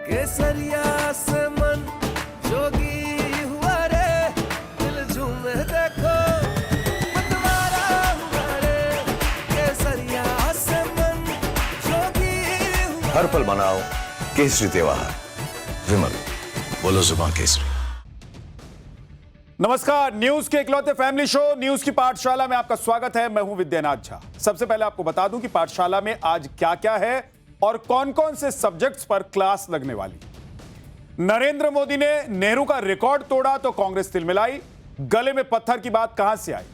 केसरिया से मन जोगी हुआ रे, दिल झूमे देखो मतवारा हुआ रे, केसरिया से मन जोगी हुआ। हर पल मनाओ केसरी त्योहार। विमल, बोलो जुबान केसरी। नमस्कार, न्यूज के इकलौते फैमिली शो न्यूज की पाठशाला में आपका स्वागत है। मैं हूं विद्यानाथ झा। सबसे पहले आपको बता दूं कि पाठशाला में आज क्या क्या है और कौन कौन से सब्जेक्ट्स पर क्लास लगने वाली। नरेंद्र मोदी ने नेहरू का रिकॉर्ड तोड़ा तो कांग्रेस तिलमिलाई, गले में पत्थर की बात कहां से आई।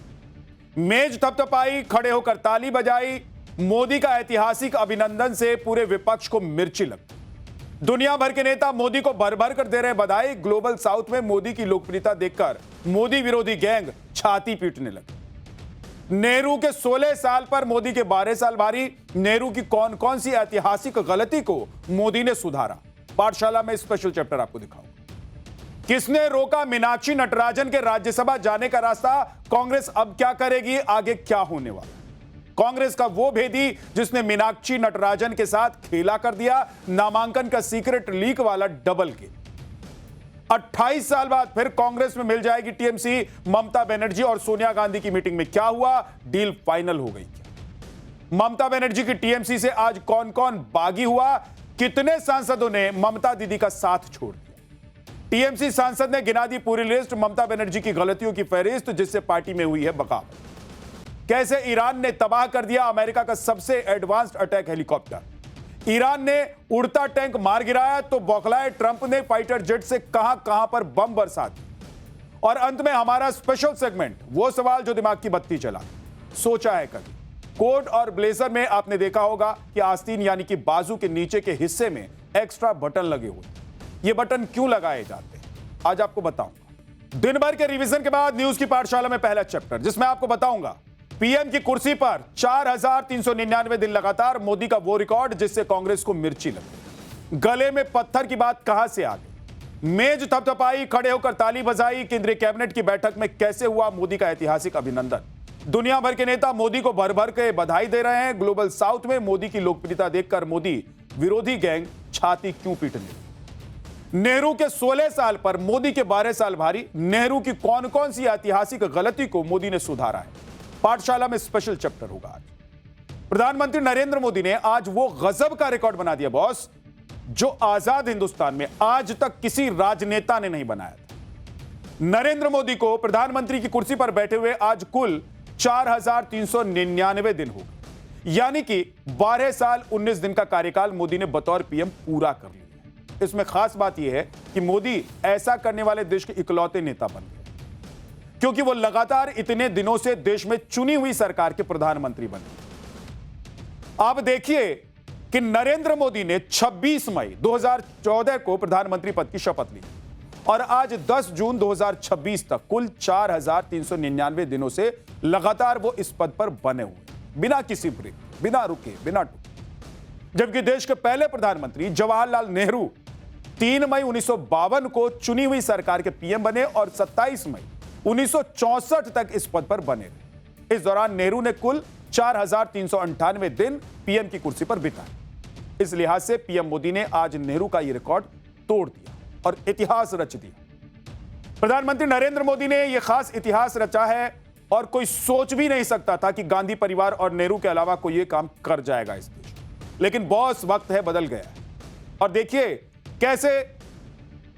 मेज थपथपाई, खड़े होकर ताली बजाई, मोदी का ऐतिहासिक अभिनंदन से पूरे विपक्ष को मिर्ची लगी। दुनिया भर के नेता मोदी को भर भर कर दे रहे बधाई। ग्लोबल साउथ में मोदी की लोकप्रियता देखकर मोदी विरोधी गैंग छाती पीटने लगी। नेहरू के 16 साल पर मोदी के 12 साल भारी। नेहरू की कौन कौन सी ऐतिहासिक गलती को मोदी ने सुधारा, पाठशाला में स्पेशल चैप्टर आपको दिखाऊंगा। किसने रोका मीनाक्षी नटराजन के राज्यसभा जाने का रास्ता, कांग्रेस अब क्या करेगी, आगे क्या होने वाला। कांग्रेस का वो भेदी जिसने मीनाक्षी नटराजन के साथ खेला कर दिया, नामांकन का सीक्रेट लीक वाला डबल गेम। 28 साल बाद फिर कांग्रेस में मिल जाएगी टीएमसी। ममता बनर्जी और सोनिया गांधी की मीटिंग में क्या हुआ, डील फाइनल हो गई क्या। ममता बनर्जी की टीएमसी से आज कौन कौन बागी हुआ, कितने सांसदों ने ममता दीदी का साथ छोड़ दिया। टीएमसी सांसद ने गिना दी पूरी लिस्ट, ममता बनर्जी की गलतियों की फहरिस्त जिससे पार्टी में हुई है बगावत। कैसे ईरान ने तबाह कर दिया अमेरिका का सबसे एडवांस्ड अटैक हेलीकॉप्टर। ईरान ने उड़ता टैंक मार गिराया तो बौखलाए ट्रंप ने फाइटर जेट से कहां कहां पर बम बरसा दिए। और अंत में हमारा स्पेशल सेगमेंट, वो सवाल जो दिमाग की बत्ती चला। सोचा है कभी कोट और ब्लेजर में आपने देखा होगा कि आस्तीन यानी कि बाजू के नीचे के हिस्से में एक्स्ट्रा बटन लगे हुए। ये बटन क्यों लगाए जाते हैं, आज आपको बताऊंगा। दिन भर के रिवीजन के बाद न्यूज की पाठशाला में पहला चैप्टर, जिसमें आपको बताऊंगा पीएम की कुर्सी पर 4399 दिन लगातार, मोदी का वो रिकॉर्ड जिससे कांग्रेस को मिर्ची लगी। गले में पत्थर की बात कहां से आ गई। मेज थपथपाई, खड़े होकर ताली बजाई, केंद्रीय कैबिनेट की बैठक में कैसे हुआ मोदी का ऐतिहासिक अभिनंदन। दुनिया भर के नेता मोदी को भर भर के बधाई दे रहे हैं। ग्लोबल साउथ में मोदी की लोकप्रियता देखकर मोदी विरोधी गैंग छाती क्यों पीटने लगी। नेहरू के 16 साल पर मोदी के 12 साल भारी। नेहरू की कौन कौन सी ऐतिहासिक गलती को मोदी ने सुधारा है, पाठशाला में स्पेशल चैप्टर होगा आज। प्रधानमंत्री नरेंद्र मोदी ने आज वो गजब का रिकॉर्ड बना दिया बॉस, जो आजाद हिंदुस्तान में आज तक किसी राजनेता ने नहीं बनाया था। नरेंद्र मोदी को प्रधानमंत्री की कुर्सी पर बैठे हुए आज कुल 4399 दिन हो गए, यानी कि 12 साल 19 दिन का कार्यकाल मोदी ने बतौर पीएम पूरा कर लिया। इसमें खास बात यह है कि मोदी ऐसा करने वाले देश के इकलौते नेता बन गए, क्योंकि वो लगातार इतने दिनों से देश में चुनी हुई सरकार के प्रधानमंत्री बने। आप देखिए कि नरेंद्र मोदी ने 26 मई 2014 को प्रधानमंत्री पद की शपथ ली और आज 10 जून 2026 तक कुल 4399 दिनों से लगातार वो इस पद पर बने हुए, बिना किसी ब्रेक, बिना रुके, बिना टूटे। जबकि देश के पहले प्रधानमंत्री जवाहरलाल नेहरू 3 मई 1952 को चुनी हुई सरकार के पीएम बने और 27 मई 1964 तक इस पद पर बने रहे। इस दौरान नेहरू ने कुल 4398 दिन पीएम की कुर्सी पर बिताए। इस लिहाज से पीएम मोदी ने आज नेहरू का यह रिकॉर्ड तोड़ दिया और इतिहास रच दिया। प्रधानमंत्री नरेंद्र मोदी ने यह खास इतिहास रचा है और कोई सोच भी नहीं सकता था कि गांधी परिवार और नेहरू के अलावा कोई यह काम कर जाएगा इस देश में। लेकिन बॉस, वक्त है बदल गया है। और देखिए कैसे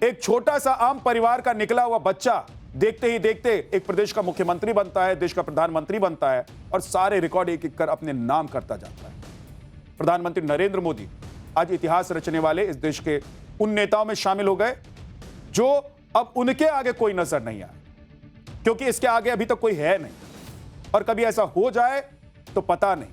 एक छोटा सा आम परिवार का निकला हुआ बच्चा देखते ही देखते एक प्रदेश का मुख्यमंत्री बनता है, देश का प्रधानमंत्री बनता है और सारे रिकॉर्ड एक एक कर अपने नाम करता जाता है। प्रधानमंत्री नरेंद्र मोदी आज इतिहास रचने वाले इस देश के उन नेताओं में शामिल हो गए जो अब उनके आगे कोई नजर नहीं आए, क्योंकि इसके आगे अभी तक कोई है नहीं, और कभी ऐसा हो जाए तो पता नहीं।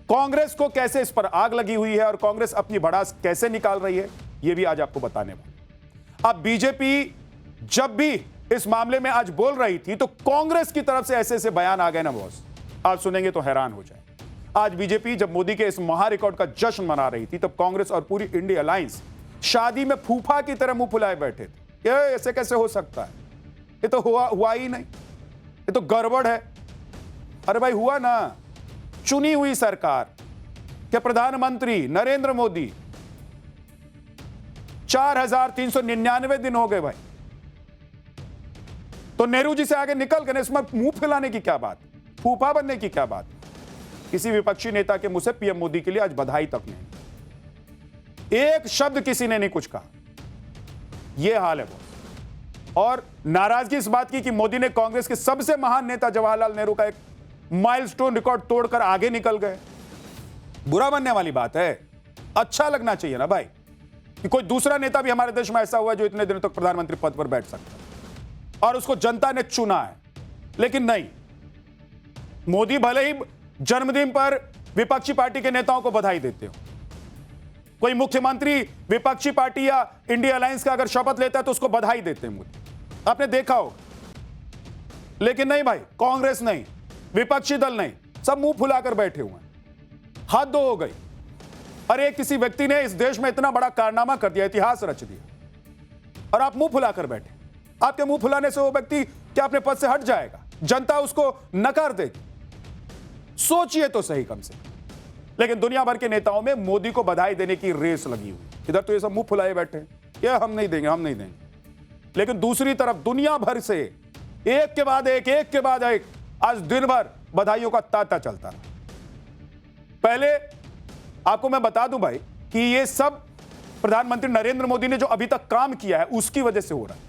कांग्रेस को कैसे इस पर आग लगी हुई है और कांग्रेस अपनी भड़ास कैसे निकाल रही है, यह भी आज आपको बताने वाला। अब बीजेपी जब भी इस मामले में आज बोल रही थी तो कांग्रेस की तरफ से ऐसे ऐसे बयान आ गए ना बॉस, आप सुनेंगे तो हैरान हो जाए। आज बीजेपी जब मोदी के इस महा रिकॉर्ड का जश्न मना रही थी तब कांग्रेस और पूरी इंडिया अलायंस शादी में फूफा की तरह मुंह फुलाए बैठे थे। ये ऐसे कैसे हो सकता है, ये तो हुआ ही नहीं, ये तो गड़बड़ है। अरे भाई हुआ ना, चुनी हुई सरकार के प्रधानमंत्री नरेंद्र मोदी 4399 दिन हो गए भाई। तो नेहरू जी से आगे निकल गए, इसमें मुंह फैलाने की क्या बात, फूफा बनने की क्या बात। किसी विपक्षी नेता के मुंह से पीएम मोदी के लिए आज बधाई तक नहीं, एक शब्द किसी ने नहीं कुछ कहा। यह हाल है वो। और नाराजगी इस बात की कि मोदी ने कांग्रेस के सबसे महान नेता जवाहरलाल नेहरू का एक माइलस्टोन रिकॉर्ड तोड़कर आगे निकल गए। बुरा मानने वाली बात है, अच्छा लगना चाहिए ना भाई कि कोई दूसरा नेता भी हमारे देश में ऐसा हुआ है जो इतने दिनों तक प्रधानमंत्री पद पर बैठ सकता है और उसको जनता ने चुना है। लेकिन नहीं, मोदी भले ही जन्मदिन पर विपक्षी पार्टी के नेताओं को बधाई देते हो, कोई मुख्यमंत्री विपक्षी पार्टी या इंडिया अलायंस का अगर शपथ लेता है तो उसको बधाई देते हैं मोदी, आपने देखा हो। लेकिन नहीं भाई, कांग्रेस नहीं, विपक्षी दल नहीं, सब मुंह फुलाकर बैठे हुए हैं। हद हो गई। अरे किसी व्यक्ति ने इस देश में इतना बड़ा कारनामा कर दिया, इतिहास रच दिया, और आप मुंह फुलाकर बैठे। आपके मुंह फुलाने से वो व्यक्ति क्या अपने पद से हट जाएगा? जनता उसको नकार देगी? सोचिए तो सही कम से। लेकिन दुनिया भर के नेताओं में मोदी को बधाई देने की रेस लगी हुई। इधर तो ये सब मुंह फुलाए बैठे हैं, क्या हम नहीं देंगे, हम नहीं देंगे। लेकिन दूसरी तरफ दुनिया भर से एक के बाद एक आज दिन भर बधाइयों का तांता चलता रहा। पहले आपको मैं बता दूं भाई कि ये सब प्रधानमंत्री नरेंद्र मोदी ने जो अभी तक काम किया है उसकी वजह से हो रहा है।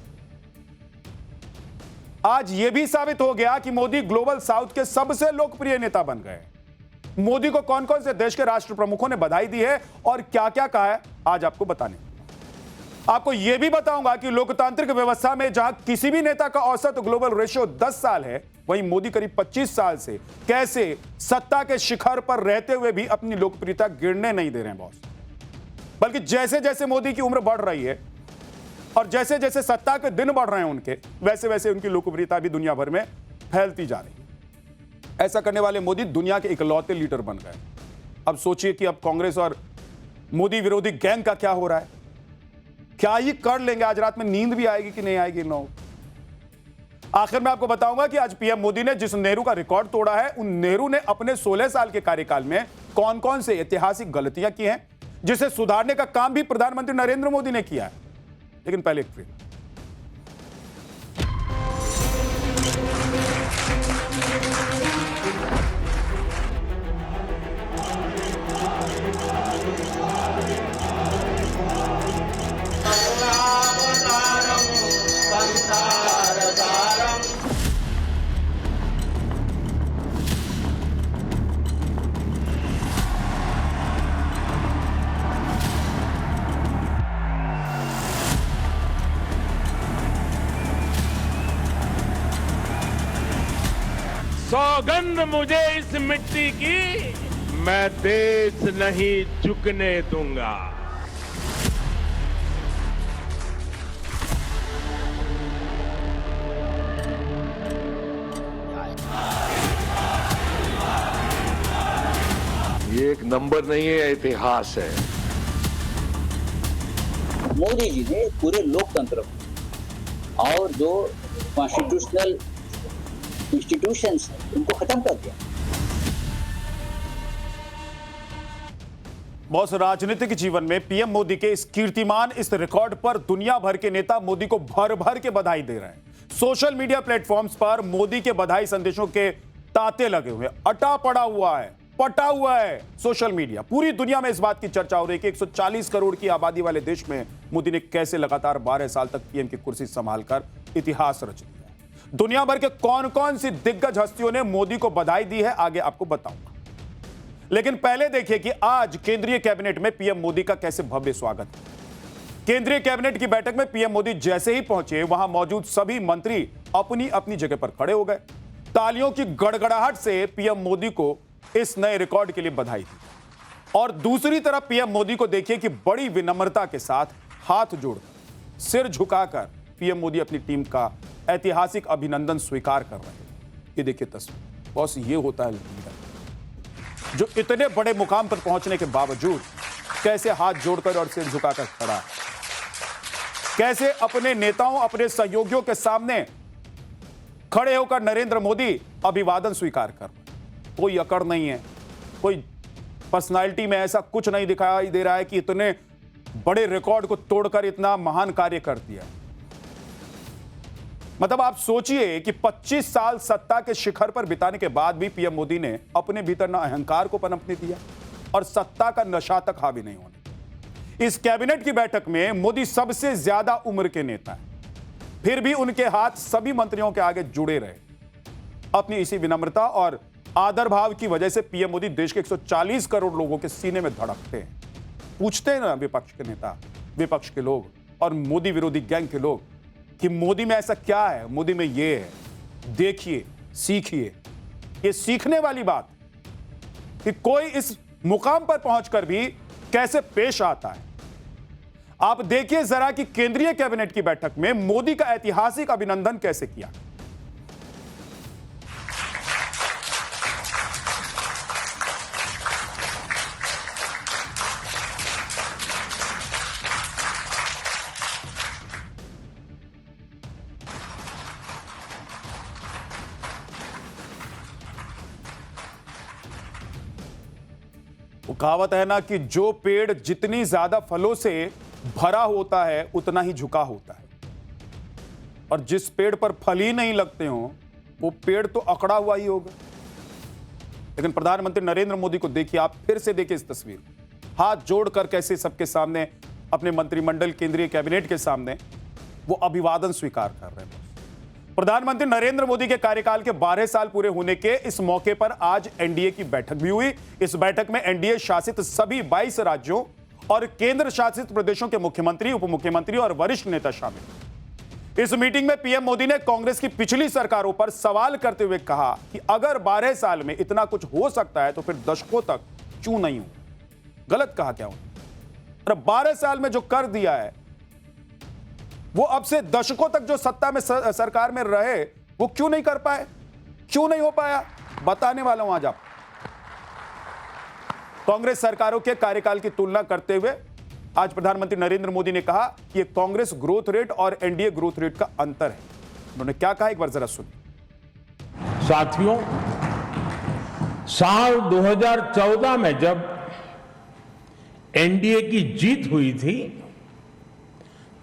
आज यह भी साबित हो गया कि मोदी ग्लोबल साउथ के सबसे लोकप्रिय नेता बन गए। मोदी को कौन कौन से देश के राष्ट्र प्रमुखों ने बधाई दी है और क्या क्या कहा है, आज आपको बताने। आपको यह भी बताऊंगा कि लोकतांत्रिक व्यवस्था में जहां किसी भी नेता का औसत ग्लोबल रेशियो 10 साल है, वहीं मोदी करीब 25 साल से कैसे सत्ता के शिखर पर रहते हुए भी अपनी लोकप्रियता गिरने नहीं दे रहे हैं बॉस। बल्कि जैसे जैसे मोदी की उम्र बढ़ रही है और जैसे जैसे सत्ता के दिन बढ़ रहे हैं उनके, वैसे वैसे उनकी लोकप्रियता भी दुनिया भर में फैलती जा रही है। ऐसा करने वाले मोदी दुनिया के इकलौते लीडर बन गए। अब सोचिए कि अब कांग्रेस और मोदी विरोधी गैंग का क्या हो रहा है। क्या ही कर लेंगे, आज रात में नींद भी आएगी कि नहीं आएगी लोग। आखिर में आपको बताऊंगा कि आज पीएम मोदी ने जिस नेहरू का रिकॉर्ड तोड़ा है, उन नेहरू ने अपने 16 साल के कार्यकाल में कौन कौन से ऐतिहासिक गलतियां की हैं, जिसे सुधारने का काम भी प्रधानमंत्री नरेंद्र मोदी ने किया है। लेकिन पहले एक फिल्म। सौगंध मुझे इस मिट्टी की, मैं देश नहीं झुकने दूंगा। ये एक नंबर नहीं है, इतिहास है। मोदी जी ने पूरे लोकतंत्र और जो कॉन्स्टिट्यूशनल इंस्टीट्यूशंस उनको खत्म कर दिया। बॉस, राजनीतिक जीवन में पीएम मोदी के इस कीर्तिमान, इस रिकॉर्ड पर दुनिया भर के नेता मोदी को भर भर के बधाई दे रहे हैं। सोशल मीडिया प्लेटफॉर्म्स पर मोदी के बधाई संदेशों के तांते लगे हुए, अटा पड़ा हुआ है, पटा हुआ है सोशल मीडिया। पूरी दुनिया में इस बात की चर्चा हो रही है कि 140 करोड़ की आबादी वाले देश में मोदी ने कैसे लगातार 12 साल तक पीएम की कुर्सी संभालकर इतिहास रच दिया। दुनिया भर के कौन कौन सी दिग्गज हस्तियों ने मोदी को बधाई दी है, आगे आपको बताऊंगा। लेकिन पहले देखिए कि आज केंद्रीय कैबिनेट में पीएम मोदी का कैसे भव्य स्वागत है। केंद्रीय कैबिनेट की बैठक में पीएम मोदी जैसे ही पहुंचे, वहां मौजूद सभी मंत्री अपनी अपनी जगह पर खड़े हो गए। तालियों की गड़गड़ाहट से पीएम मोदी को इस नए रिकॉर्ड के लिए बधाई दी। और दूसरी तरफ पीएम मोदी को देखिए कि बड़ी विनम्रता के साथ हाथ जोड़कर, सिर झुकाकर पीएम मोदी अपनी टीम का ऐतिहासिक अभिनंदन स्वीकार कर रहे हैं। ये देखिए तस्वीर। बॉस, ये होता है लीडर जो इतने बड़े मुकाम पर पहुंचने के बावजूद कैसे हाथ जोड़कर और सिर झुकाकर खड़ा है, कैसे अपने नेताओं, अपने सहयोगियों के सामने खड़े होकर नरेंद्र मोदी अभिवादन स्वीकार कर। कोई अकड़ नहीं है, कोई पर्सनालिटी में ऐसा कुछ नहीं दिखाई दे रहा है कि इतने बड़े रिकॉर्ड को तोड़कर इतना महान कार्य कर दिया। मतलब आप सोचिए कि 25 साल सत्ता के शिखर पर बिताने के बाद भी पीएम मोदी ने अपने भीतर न अहंकार को पनपने दिया और सत्ता का नशा तक हावी नहीं होने। इस कैबिनेट की बैठक में मोदी सबसे ज्यादा उम्र के नेता हैं, फिर भी उनके हाथ सभी मंत्रियों के आगे जुड़े रहे। अपनी इसी विनम्रता और आदर भाव की वजह से पीएम मोदी देश के 140 करोड़ लोगों के सीने में धड़कते हैं। पूछते हैं ना विपक्ष के नेता, विपक्ष के लोग और मोदी विरोधी गैंग के लोग कि मोदी में ऐसा क्या है, मोदी में ये है, देखिए, सीखिए। ये सीखने वाली बात कि कोई इस मुकाम पर पहुंचकर भी कैसे पेश आता है। आप देखिए जरा कि केंद्रीय कैबिनेट की बैठक में मोदी का ऐतिहासिक अभिनंदन कैसे किया। वो कहावत है ना कि जो पेड़ जितनी ज्यादा फलों से भरा होता है उतना ही झुका होता है, और जिस पेड़ पर फल ही नहीं लगते हो वो पेड़ तो अकड़ा हुआ ही होगा। लेकिन प्रधानमंत्री नरेंद्र मोदी को देखिए, आप फिर से देखिए इस तस्वीर, हाथ जोड़कर कैसे सबके सामने, अपने मंत्रिमंडल, केंद्रीय कैबिनेट के सामने वो अभिवादन स्वीकार कर रहे हैं। प्रधानमंत्री नरेंद्र मोदी के कार्यकाल के 12 साल पूरे होने के इस मौके पर आज एनडीए की बैठक भी हुई। इस बैठक में एनडीए शासित सभी 22 राज्यों और केंद्र शासित प्रदेशों के मुख्यमंत्री, उप मुख्यमंत्री और वरिष्ठ नेता शामिल। इस मीटिंग में पीएम मोदी ने कांग्रेस की पिछली सरकारों पर सवाल करते हुए कहा कि अगर 12 साल में इतना कुछ हो सकता है तो फिर दशकों तक क्यों नहीं हो। गलत कहा क्या हो? 12 साल में जो कर दिया है वो अब से दशकों तक जो सत्ता में सरकार में रहे वो क्यों नहीं कर पाए, क्यों नहीं हो पाया, बताने वाला हूं आज आप। कांग्रेस सरकारों के कार्यकाल की तुलना करते हुए आज प्रधानमंत्री नरेंद्र मोदी ने कहा कि कांग्रेस ग्रोथ रेट और एनडीए ग्रोथ रेट का अंतर है। उन्होंने क्या कहा, एक बार जरा सुनिए। साथियों, साल 2014 में जब एनडीए की जीत हुई थी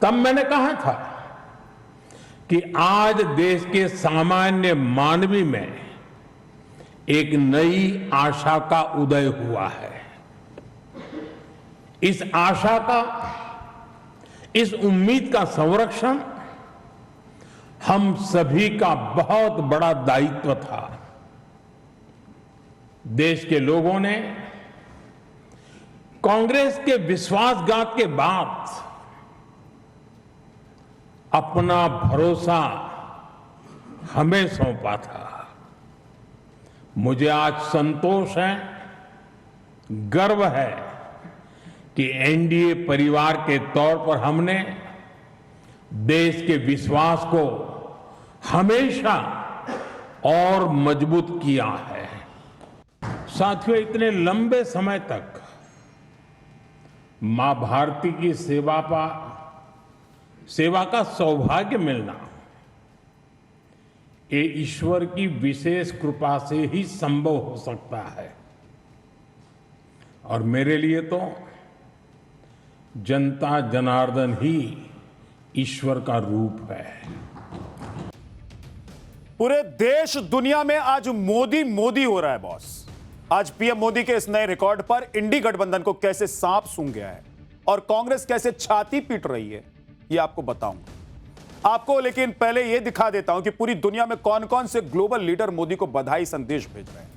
तब मैंने कहा था कि आज देश के सामान्य मानवी में एक नई आशा का उदय हुआ है। इस आशा का, इस उम्मीद का संरक्षण हम सभी का बहुत बड़ा दायित्व था। देश के लोगों ने कांग्रेस के विश्वासघात के बाद अपना भरोसा हमें सौंपा था। मुझे आज संतोष है, गर्व है कि एनडीए परिवार के तौर पर हमने देश के विश्वास को हमेशा और मजबूत किया है। साथियों, इतने लंबे समय तक मां भारती की सेवा का सौभाग्य मिलना ये ईश्वर की विशेष कृपा से ही संभव हो सकता है। और मेरे लिए तो जनता जनार्दन ही ईश्वर का रूप है। पूरे देश दुनिया में आज मोदी मोदी हो रहा है बॉस। आज पीएम मोदी के इस नए रिकॉर्ड पर इंडी गठबंधन को कैसे सांप सूंघ गया है और कांग्रेस कैसे छाती पीट रही है ये आपको बताऊंगा आपको। लेकिन पहले यह दिखा देता हूं कि पूरी दुनिया में कौन कौन से ग्लोबल लीडर मोदी को बधाई संदेश भेज रहे हैं।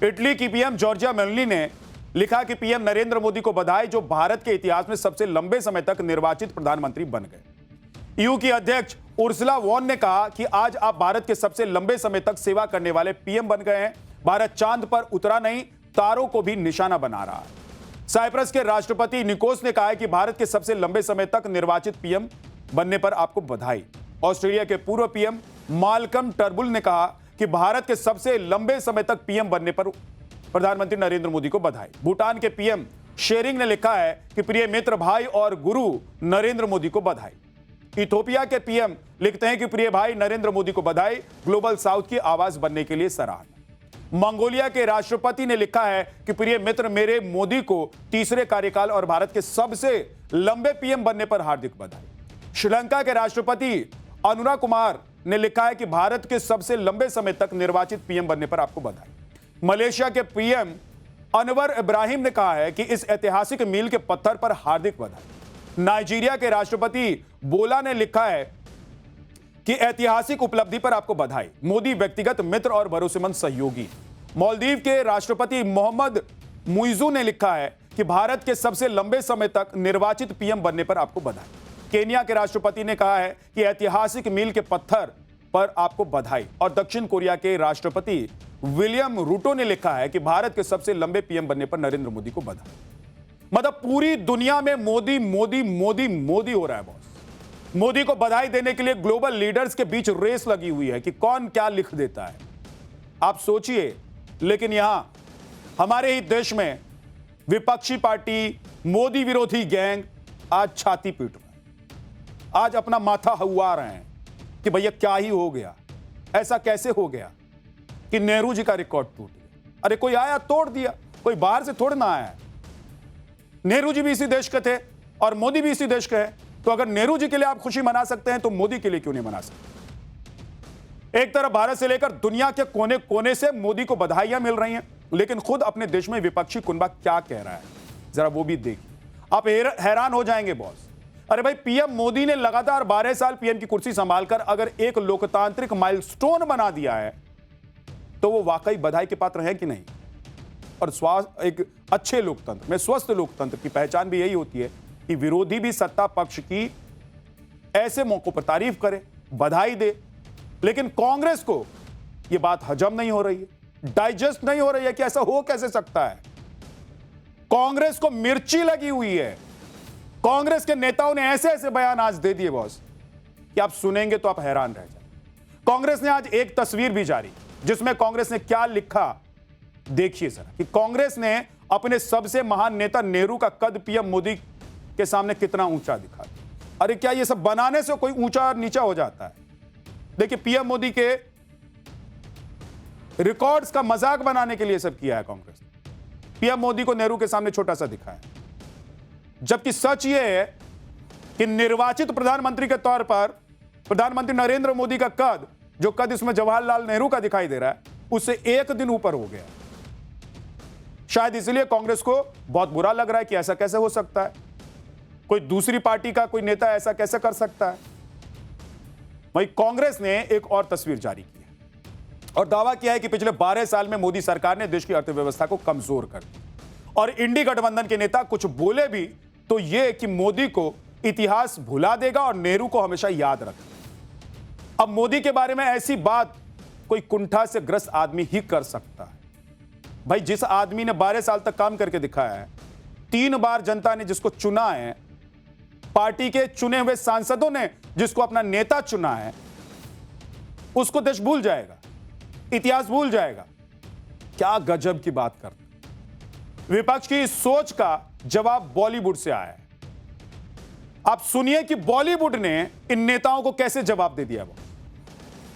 इटली की पीएम जॉर्जिया मेलोनी ने लिखा कि पीएम नरेंद्र मोदी को बधाई, जो भारत के इतिहास में सबसे लंबे समय तक निर्वाचित प्रधानमंत्री बन गए। ईयू की अध्यक्ष उर्सुला वॉन ने कहा कि आज आप भारत के सबसे लंबे समय तक सेवा करने वाले पीएम बन गए हैं। भारत चांद पर उतरा नहीं, तारों को भी निशाना बना रहा है। साइप्रस के राष्ट्रपति निकोस ने कहा है कि भारत के सबसे लंबे समय तक निर्वाचित पीएम बनने पर आपको बधाई। ऑस्ट्रेलिया के पूर्व पीएम माल्कम टर्बुल ने कहा कि भारत के सबसे लंबे समय तक पीएम बनने पर प्रधानमंत्री नरेंद्र मोदी को बधाई। भूटान के पीएम शेरिंग ने लिखा है कि प्रिय मित्र, भाई और गुरु नरेंद्र मोदी को बधाई। इथोपिया के पीएम लिखते हैं कि प्रिय भाई नरेंद्र मोदी को बधाई, ग्लोबल साउथ की आवाज बनने के लिए सराहना। मंगोलिया के राष्ट्रपति ने लिखा है कि प्रिय मित्र, मेरे मोदी को तीसरे कार्यकाल और भारत के सबसे लंबे पीएम बनने पर हार्दिक बधाई। श्रीलंका के राष्ट्रपति अनुरा कुमार ने लिखा है कि भारत के सबसे लंबे समय तक निर्वाचित पीएम बनने पर आपको बधाई। मलेशिया के पीएम अनवर इब्राहिम ने कहा है कि इस ऐतिहासिक मील के पत्थर पर हार्दिक बधाई। नाइजीरिया के राष्ट्रपति बोला ने लिखा है कि ऐतिहासिक उपलब्धि पर आपको बधाई, मोदी व्यक्तिगत मित्र और भरोसेमंद सहयोगी। मालदीव के राष्ट्रपति मोहम्मद मुइजू ने लिखा है कि भारत के सबसे लंबे समय तक निर्वाचित पीएम बनने पर आपको बधाई। केन्या के राष्ट्रपति ने कहा है कि ऐतिहासिक मील के पत्थर पर आपको बधाई। और दक्षिण कोरिया के राष्ट्रपति विलियम रूटो ने लिखा है कि भारत के सबसे लंबे पीएम बनने पर नरेंद्र मोदी को बधाई। मतलब पूरी दुनिया में मोदी मोदी मोदी मोदी हो रहा है बॉस। मोदी को बधाई देने के लिए ग्लोबल लीडर्स के बीच रेस लगी हुई है कि कौन क्या लिख देता है। आप सोचिए, लेकिन यहां हमारे ही देश में विपक्षी पार्टी, मोदी विरोधी गैंग आज छाती पीट रहे हैं, आज अपना माथा हुआ रहे हैं कि भैया क्या ही हो गया, ऐसा कैसे हो गया कि नेहरू जी का रिकॉर्ड टूट गया। अरे कोई आया तोड़ दिया, कोई बाहर से थोड़ा ना आया। नेहरू जी भी इसी देश के थे और मोदी भी इसी देश के हैं, तो अगर नेहरू जी के लिए आप खुशी मना सकते हैं तो मोदी के लिए क्यों नहीं मना सकते। एक तरफ भारत से लेकर दुनिया के कोने कोने से मोदी को बधाइयां मिल रही हैं, लेकिन खुद अपने देश में विपक्षी कुनबा क्या कह रहा है जरा वो भी देखिए। आप हैरान हो जाएंगे बॉस। अरे भाई, पीएम मोदी ने लगातार 12 साल पीएम की कुर्सी संभालकर अगर एक लोकतांत्रिक माइलस्टोन बना दिया है तो वो वाकई बधाई के पात्र है कि नहीं। और एक अच्छे लोकतंत्र में, स्वस्थ लोकतंत्र की पहचान भी यही होती है कि विरोधी भी सत्ता पक्ष की ऐसे मौकों पर तारीफ करे, बधाई दे। लेकिन कांग्रेस को यह बात हजम नहीं हो रही है, डाइजेस्ट नहीं हो रही है कि ऐसा हो कैसे सकता है। कांग्रेस को मिर्ची लगी हुई है। कांग्रेस के नेताओं ने ऐसे ऐसे बयान आज दे दिए बॉस कि आप सुनेंगे तो आप हैरान रह जाएंगे। कांग्रेस ने आज एक तस्वीर भी जारी, जिसमें कांग्रेस ने क्या लिखा देखिए जरा, कि कांग्रेस ने अपने सबसे महान नेता नेहरू का कद पीएम मोदी के सामने कितना ऊंचा दिखा दिया। अरे क्या ये सब बनाने से कोई ऊंचा और नीचा हो जाता है? देखिए, पीएम मोदी के रिकॉर्ड्स का मजाक बनाने के लिए सब किया है कांग्रेस ने। पीएम मोदी को नेहरू के सामने छोटा सा दिखाया, जबकि सच यह है कि निर्वाचित प्रधानमंत्री के तौर पर प्रधानमंत्री नरेंद्र मोदी का कद, जो कद इसमें जवाहरलाल नेहरू का दिखाई दे रहा है, उससे एक दिन ऊपर हो गया। शायद इसलिए कांग्रेस को बहुत बुरा लग रहा है कि ऐसा कैसे हो सकता है, कोई दूसरी पार्टी का कोई नेता ऐसा कैसे कर सकता है। वहीं कांग्रेस ने एक और तस्वीर जारी की है और दावा किया है कि पिछले 12 साल में मोदी सरकार ने देश की अर्थव्यवस्था को कमजोर कर दिया। और इंडी गठबंधन के नेता कुछ बोले भी तो यह कि मोदी को इतिहास भुला देगा और नेहरू को हमेशा याद रखेगा। अब मोदी के बारे में ऐसी बात कोई कुंठा से ग्रस्त आदमी ही कर सकता है। भाई, जिस आदमी ने 12 साल तक काम करके दिखाया है, 3 बार जनता ने जिसको चुना है, पार्टी के चुने हुए सांसदों ने जिसको अपना नेता चुना है, उसको देश भूल जाएगा, इतिहास भूल जाएगा। क्या गजब की बात करते। विपक्ष की इस सोच का जवाब बॉलीवुड से आया है। आप सुनिए कि बॉलीवुड ने इन नेताओं को कैसे जवाब दे दिया।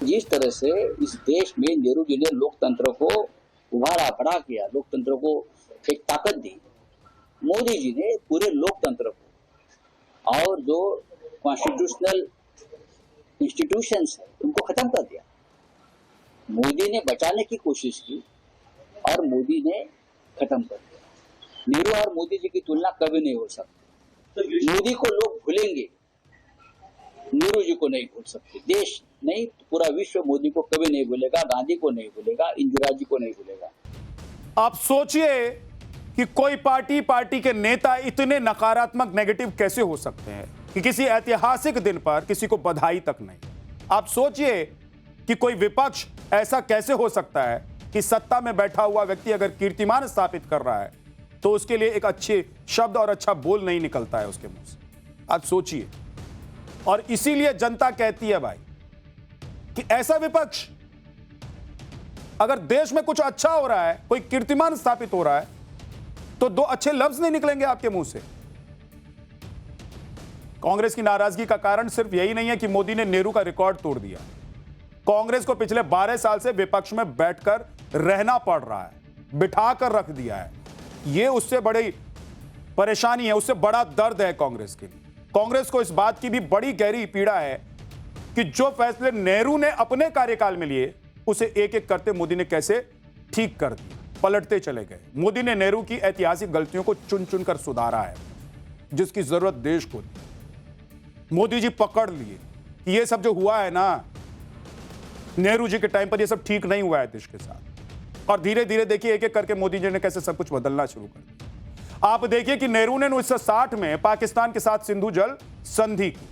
जिस तरह से इस देश में नेहरू जी ने लोकतंत्र को उभारा, बड़ा किया, लोकतंत्र को एक ताकत दी, मोदी जी ने पूरे लोकतंत्र को और जो कॉन्स्टिट्यूशनल इंस्टीट्यूशंस है उनको खत्म कर दिया। मोदी ने बचाने की कोशिश की और मोदी ने खत्म कर दिया। नेहरू और मोदी जी की तुलना कभी नहीं हो सकती। मोदी को लोग भूलेंगे, नेहरू जी को नहीं भूल सकते। देश नहीं, पूरा विश्व मोदी को कभी नहीं भूलेगा, गांधी को नहीं भूलेगा, इंदिरा जी को नहीं भूलेगा। आप सोचिए कि कोई पार्टी के नेता इतने नकारात्मक, नेगेटिव कैसे हो सकते हैं कि किसी ऐतिहासिक दिन पर किसी को बधाई तक नहीं। आप सोचिए कि कोई विपक्ष ऐसा कैसे हो सकता है कि सत्ता में बैठा हुआ व्यक्ति अगर कीर्तिमान स्थापित कर रहा है तो उसके लिए एक अच्छे शब्द और अच्छा बोल नहीं निकलता है उसके मुंह से। आप सोचिए। और इसीलिए जनता कहती है भाई कि ऐसा विपक्ष, अगर देश में कुछ अच्छा हो रहा है, कोई कीर्तिमान स्थापित हो रहा है, तो 2 अच्छे लफ्ज नहीं निकलेंगे आपके मुंह से। कांग्रेस की नाराजगी का कारण सिर्फ यही नहीं है कि मोदी ने नेहरू का रिकॉर्ड तोड़ दिया। कांग्रेस को पिछले 12 साल से विपक्ष में बैठकर रहना पड़ रहा है, बिठा कर रख दिया है। यह उससे बड़ी परेशानी है, उससे बड़ा दर्द है कांग्रेस के लिए। कांग्रेस को इस बात की भी बड़ी गहरी पीड़ा है कि जो फैसले नेहरू ने अपने कार्यकाल में लिए उसे एक एक करते मोदी ने कैसे ठीक कर दिया, पलटते चले गए। मोदी ने नेहरू की ऐतिहासिक गलतियों को चुन चुन कर सुधारा है, जिसकी जरूरत देश को थी। मोदी जी पकड़ लिए कि ये सब जो हुआ है ना, नेहरू जी के टाइम पर ये सब ठीक नहीं हुआ है देश के साथ। और धीरे धीरे देखिए एक एक करके मोदी जी ने कैसे सब कुछ बदलना शुरू कर दिया। आप देखिए कि नेहरू ने 1960 में पाकिस्तान के साथ सिंधु जल संधि की,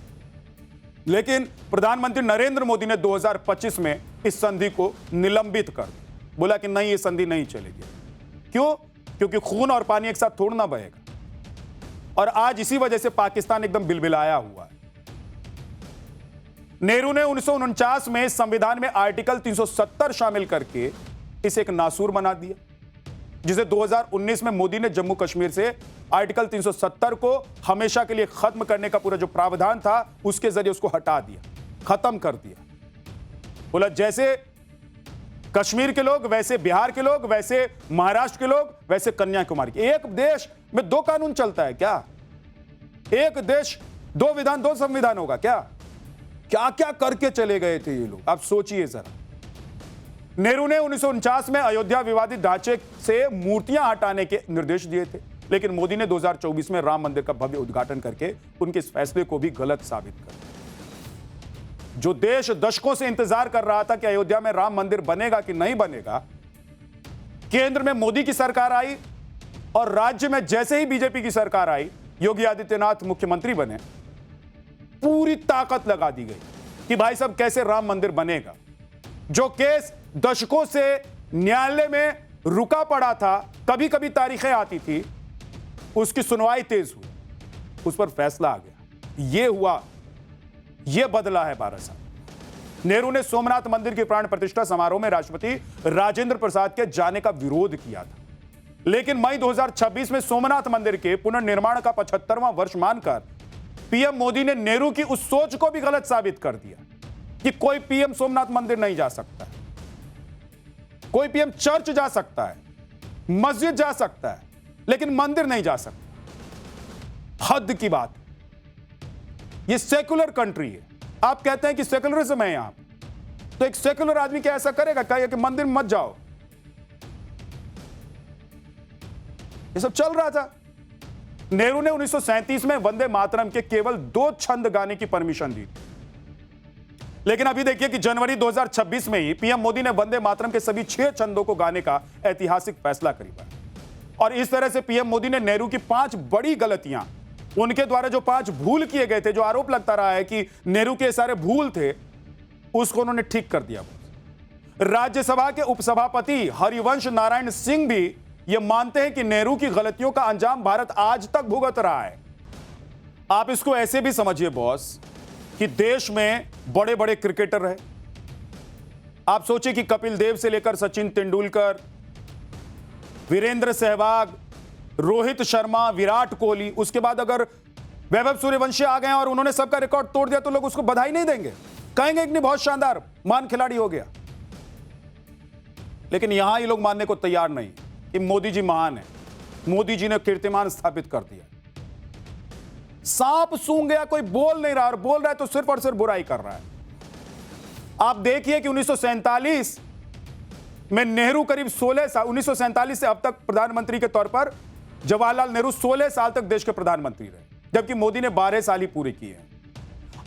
लेकिन प्रधानमंत्री नरेंद्र मोदी ने 2025 में इस संधि को निलंबित कर दिया। बोला कि नहीं, ये संधि नहीं चलेगी। क्यों? क्योंकि खून और पानी एक साथ थोड़ा ना बहेगा। और आज इसी वजह से पाकिस्तान एकदम बिलबिलाया हुआ है। नेहरू ने 1949 में संविधान में आर्टिकल 370 शामिल करके इसे एक नासूर बना दिया, जिसे 2019 में मोदी ने जम्मू कश्मीर से आर्टिकल 370 को हमेशा के लिए खत्म करने का पूरा जो प्रावधान था उसके जरिए उसको हटा दिया, खत्म कर दिया। बोला जैसे कश्मीर के लोग, वैसे बिहार के लोग, वैसे महाराष्ट्र के लोग, वैसे कन्याकुमारी के। एक देश में दो कानून चलता है क्या? एक देश दो विधान दो संविधान होगा क्या? क्या क्या करके चले गए थे ये लोग, आप सोचिए जरा। नेहरू ने 1949 में अयोध्या विवादित ढांचे से मूर्तियां हटाने के निर्देश दिए थे, लेकिन मोदी ने 2024 में राम मंदिर का भव्य उद्घाटन करके उनके इस फैसले को भी गलत साबित कर दिया। जो देश दशकों से इंतजार कर रहा था कि अयोध्या में राम मंदिर बनेगा कि नहीं बनेगा, केंद्र में मोदी की सरकार आई और राज्य में जैसे ही बीजेपी की सरकार आई, योगी आदित्यनाथ मुख्यमंत्री बने, पूरी ताकत लगा दी गई कि भाई साहब कैसे राम मंदिर बनेगा। जो केस दशकों से न्यायालय में रुका पड़ा था, कभी कभी तारीखें आती थी, उसकी सुनवाई तेज हुई, उस पर फैसला आ गया। यह हुआ, यह बदला है 12 साल। नेहरू ने सोमनाथ मंदिर की प्राण प्रतिष्ठा समारोह में राष्ट्रपति राजेंद्र प्रसाद के जाने का विरोध किया था, लेकिन मई 2026 में सोमनाथ मंदिर के पुनर्निर्माण का 75वां वर्ष मानकर पीएम मोदी ने नेहरू की उस सोच को भी गलत साबित कर दिया कि कोई पीएम सोमनाथ मंदिर नहीं जा सकता है, कोई पीएम चर्च जा सकता है, मस्जिद जा सकता है, लेकिन मंदिर नहीं जा सकता। हद की बात। ये सेकुलर कंट्री है। आप कहते हैं कि सेकुलरिज्म है यहां, तो एक सेकुलर आदमी क्या ऐसा करेगा? कहेगा कि मंदिर में मत जाओ। ये सब चल रहा था। नेहरू ने 1937 में वंदे मातरम के केवल 2 छंद गाने की परमिशन दी, लेकिन अभी देखिए कि जनवरी 2026 में ही पीएम मोदी ने वंदे मातरम के सभी 6 छंदों को गाने का ऐतिहासिक फैसला करा। और इस तरह से पीएम मोदी ने नेहरू की 5 बड़ी गलतियां, उनके द्वारा जो 5 भूल किए गए थे, जो आरोप लगता रहा है कि नेहरू के सारे भूल थे, उसको उन्होंने ठीक कर दिया। राज्यसभा के उपसभापति हरिवंश नारायण सिंह भी यह मानते हैं कि नेहरू की गलतियों का अंजाम भारत आज तक भुगत रहा है। आप इसको ऐसे भी समझिए बॉस कि देश में बड़े बड़े क्रिकेटर रहे। आप सोचिए कि कपिल देव से लेकर सचिन तेंदुलकर, वीरेंद्र सहवाग, रोहित शर्मा, विराट कोहली, उसके बाद अगर वैभव सूर्यवंशी आ गए और उन्होंने सबका रिकॉर्ड तोड़ दिया तो लोग उसको बधाई नहीं देंगे, कहेंगे कि नहीं बहुत शानदार, महान खिलाड़ी हो गया। लेकिन यहां ये लोग मानने को तैयार नहीं कि मोदी जी महान है, मोदी जी ने कीर्तिमान स्थापित कर दिया। सांप सूंघ गया, कोई बोल नहीं रहा, और बोल रहा है तो सिर्फ और सिर्फ बुराई कर रहा है। आप देखिए कि 1947 में नेहरू करीब 16 साल, 1947 से अब तक प्रधानमंत्री के तौर पर जवाहरलाल नेहरू 16 साल तक देश के प्रधानमंत्री रहे, जबकि मोदी ने 12 साल ही पूरे किए हैं।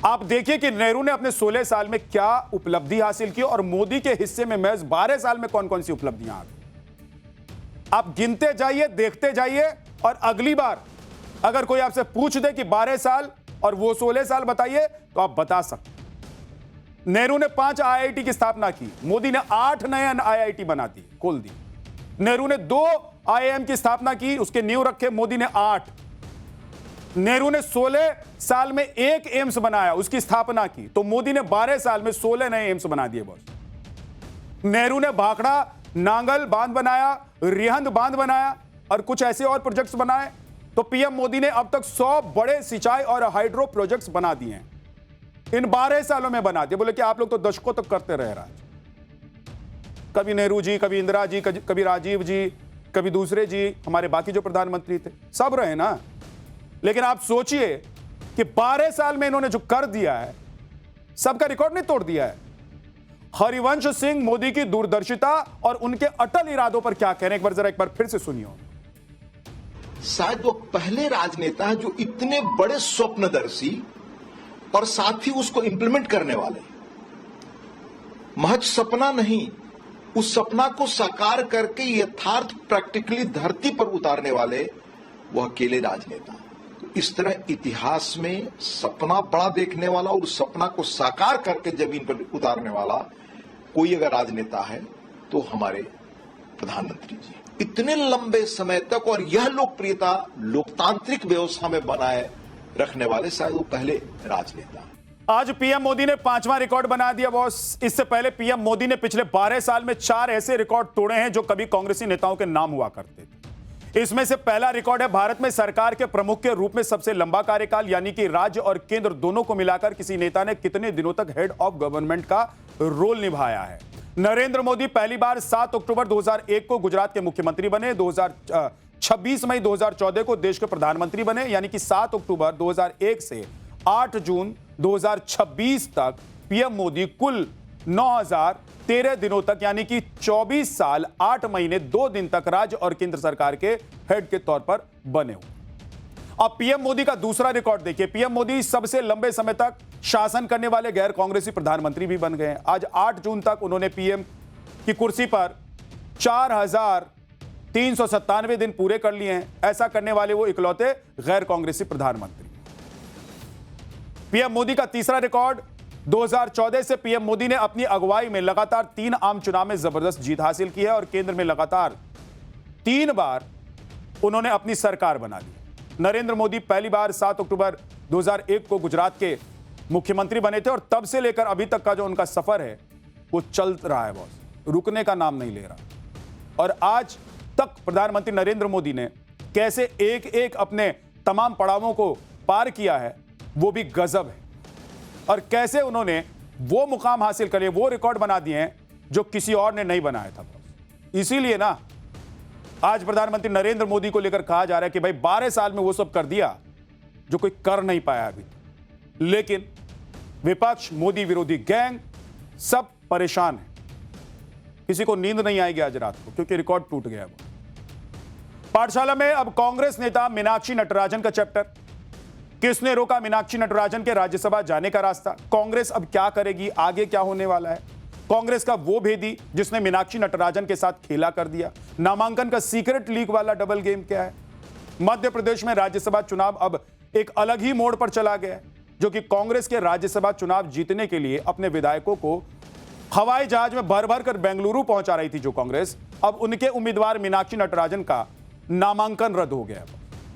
आप देखिए कि नेहरू ने अपने 16 साल में क्या उपलब्धि हासिल की और मोदी के हिस्से में महज 12 साल में कौन कौन सी उपलब्धियां आ गई। आप गिनते जाइए, देखते जाइए, और अगली बार अगर कोई आपसे पूछ दे कि 12 साल और वो 16 साल बताइए, तो आप बता सकते। नेहरू ने 5 आईआईटी की स्थापना की, मोदी ने 8 नए आईआईटी बना दिए, खोल दी। नेहरू ने 2 आईआईएम की स्थापना की, उसके नींव रखे, मोदी ने 8। नेहरू ने 16 साल में 1 एम्स बनाया, उसकी स्थापना की, तो मोदी ने 12 साल में 16 नए एम्स बना दिए बॉस। नेहरू ने भाखड़ा नांगल बांध बनाया, रिहंद बांध बनाया, और कुछ ऐसे और प्रोजेक्ट्स बनाए, तो पीएम मोदी ने अब तक 100 बड़े सिंचाई और हाइड्रो प्रोजेक्ट्स बना दिए हैं। इन 12 सालों में बना दिया। बोले कि आप लोग तो दशकों तक करते रहे राज, कभी नेहरू जी, कभी इंदिरा जी, कभी राजीव जी, कभी दूसरे जी, हमारे बाकी जो प्रधानमंत्री थे सब रहे ना। लेकिन आप सोचिए कि 12 साल में इन्होंने जो कर दिया है, सबका रिकॉर्ड नहीं तोड़ दिया है। हरिवंश सिंह मोदी की दूरदर्शिता और उनके अटल इरादों पर क्या कह रहे हैं, एक बार फिर से सुनिए। शायद वो पहले राजनेता है जो इतने बड़े स्वप्नदर्शी और साथ ही उसको इंप्लीमेंट करने वाले, महज सपना नहीं, उस सपना को साकार करके यथार्थ प्रैक्टिकली धरती पर उतारने वाले वह अकेले राजनेता। तो इस तरह इतिहास में सपना बड़ा देखने वाला और उस सपना को साकार करके जमीन पर उतारने वाला कोई अगर राजनेता है तो हमारे प्रधानमंत्री जी। इतने लंबे समय तक और यह लोकप्रियता लोकतांत्रिक व्यवस्था में बनाए रखने वाले शायद वो पहले राजनेता। आज पीएम मोदी ने 5वां रिकॉर्ड बना दिया बॉस। इससे पहले पीएम मोदी ने पिछले 12 साल में 4 ऐसे रिकॉर्ड तोड़े हैं जो कभी कांग्रेसी नेताओं के नाम हुआ करते थे। इसमें से पहला रिकॉर्ड है भारत में सरकार के प्रमुख के रूप में सबसे लंबा कार्यकाल, यानी कि राज्य और केंद्र दोनों को मिलाकर किसी नेता ने कितने दिनों तक हेड ऑफ गवर्नमेंट का रोल निभाया है। नरेंद्र मोदी पहली बार 7 अक्टूबर 2001 को गुजरात के मुख्यमंत्री बने। 26 मई 2014 को देश के प्रधानमंत्री बने, यानी कि 7 अक्टूबर 2001 से 8 जून 2026 तक पीएम मोदी कुल 9013 दिनों तक, यानी कि 24 साल 8 महीने 2 दिन तक राज्य और केंद्र सरकार के हेड के तौर पर बने हुए। अब पीएम मोदी का दूसरा रिकॉर्ड देखिए। पीएम मोदी सबसे लंबे समय तक शासन करने वाले गैर कांग्रेसी प्रधानमंत्री भी बन गए हैं। आज 8 जून तक उन्होंने पीएम की कुर्सी पर 4397 दिन पूरे कर लिए हैं। ऐसा करने वाले वो इकलौते गैर कांग्रेसी प्रधानमंत्री। पीएम मोदी का तीसरा रिकॉर्ड 2014 से पीएम मोदी ने अपनी अगुवाई में लगातार 3 आम चुनाव में जबरदस्त जीत हासिल की है और केंद्र में लगातार 3 बार उन्होंने अपनी सरकार बना ली। नरेंद्र मोदी पहली बार 7 अक्टूबर 2001 को गुजरात के मुख्यमंत्री बने थे और तब से लेकर अभी तक का जो उनका सफर है वो चल रहा है बॉस, रुकने का नाम नहीं ले रहा। और आज तक प्रधानमंत्री नरेंद्र मोदी ने कैसे एक एक अपने तमाम पड़ावों को पार किया है वो भी गजब है। और कैसे उन्होंने वो मुकाम हासिल करे, वो रिकॉर्ड बना दिए हैं जो किसी और ने नहीं बनाया था। इसीलिए ना आज प्रधानमंत्री नरेंद्र मोदी को लेकर कहा जा रहा है कि भाई 12 साल में वो सब कर दिया जो कोई कर नहीं पाया अभी। लेकिन विपक्ष, मोदी विरोधी गैंग सब परेशान है। किसी को नींद नहीं आएगी आज रात को, क्योंकि रिकॉर्ड टूट गया। पाठशाला में अब कांग्रेस नेता मीनाक्षी नटराजन का चैप्टर। किसने रोका मीनाक्षी नटराजन के राज्यसभा जाने का रास्ता? कांग्रेस अब क्या करेगी, आगे क्या होने वाला है? कांग्रेस का वो भेदी जिसने मीनाक्षी नटराजन के साथ खेला कर दिया। नामांकन का सीक्रेट लीक वाला डबल गेम क्या है? मध्य प्रदेश में राज्यसभा चुनाव अब एक अलग ही मोड़ पर चला गया है, जो कि कांग्रेस के राज्यसभा चुनाव जीतने के लिए अपने विधायकों को हवाई जहाज में भर भर कर बेंगलुरु पहुंचा रही थी जो कांग्रेस, अब उनके उम्मीदवार मीनाक्षी नटराजन का नामांकन रद्द हो गया।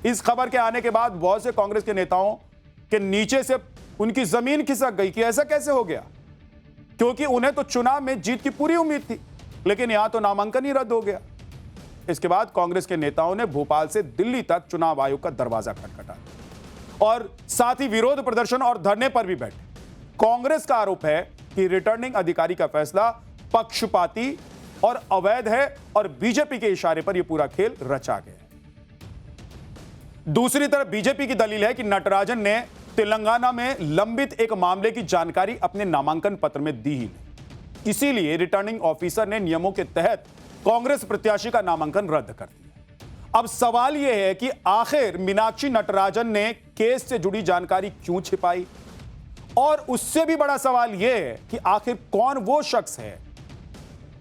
इस खबर के आने के बाद बहुत से कांग्रेस के नेताओं के नीचे से उनकी जमीन खिसक गई कि ऐसा कैसे हो गया, क्योंकि उन्हें तो चुनाव में जीत की पूरी उम्मीद थी, लेकिन यहां तो नामांकन ही रद्द हो गया। इसके बाद कांग्रेस के नेताओं ने भोपाल से दिल्ली तक चुनाव आयोग का दरवाजा खटखटाया और साथ ही विरोध प्रदर्शन और धरने पर भी बैठे। कांग्रेस का आरोप है कि रिटर्निंग अधिकारी का फैसला पक्षपाती और अवैध है और बीजेपी के इशारे पर यह पूरा खेल रचा गया है। दूसरी तरफ बीजेपी की दलील है कि नटराजन ने तेलंगाना में लंबित एक मामले की जानकारी अपने नामांकन पत्र में दी ही नहीं, इसीलिए रिटर्निंग ऑफिसर ने नियमों के तहत कांग्रेस प्रत्याशी का नामांकन रद्द कर दिया। अब सवाल यह है कि आखिर मीनाक्षी नटराजन ने केस से जुड़ी जानकारी क्यों छिपाई, और उससे भी बड़ा सवाल यह है कि आखिर कौन वो शख्स है,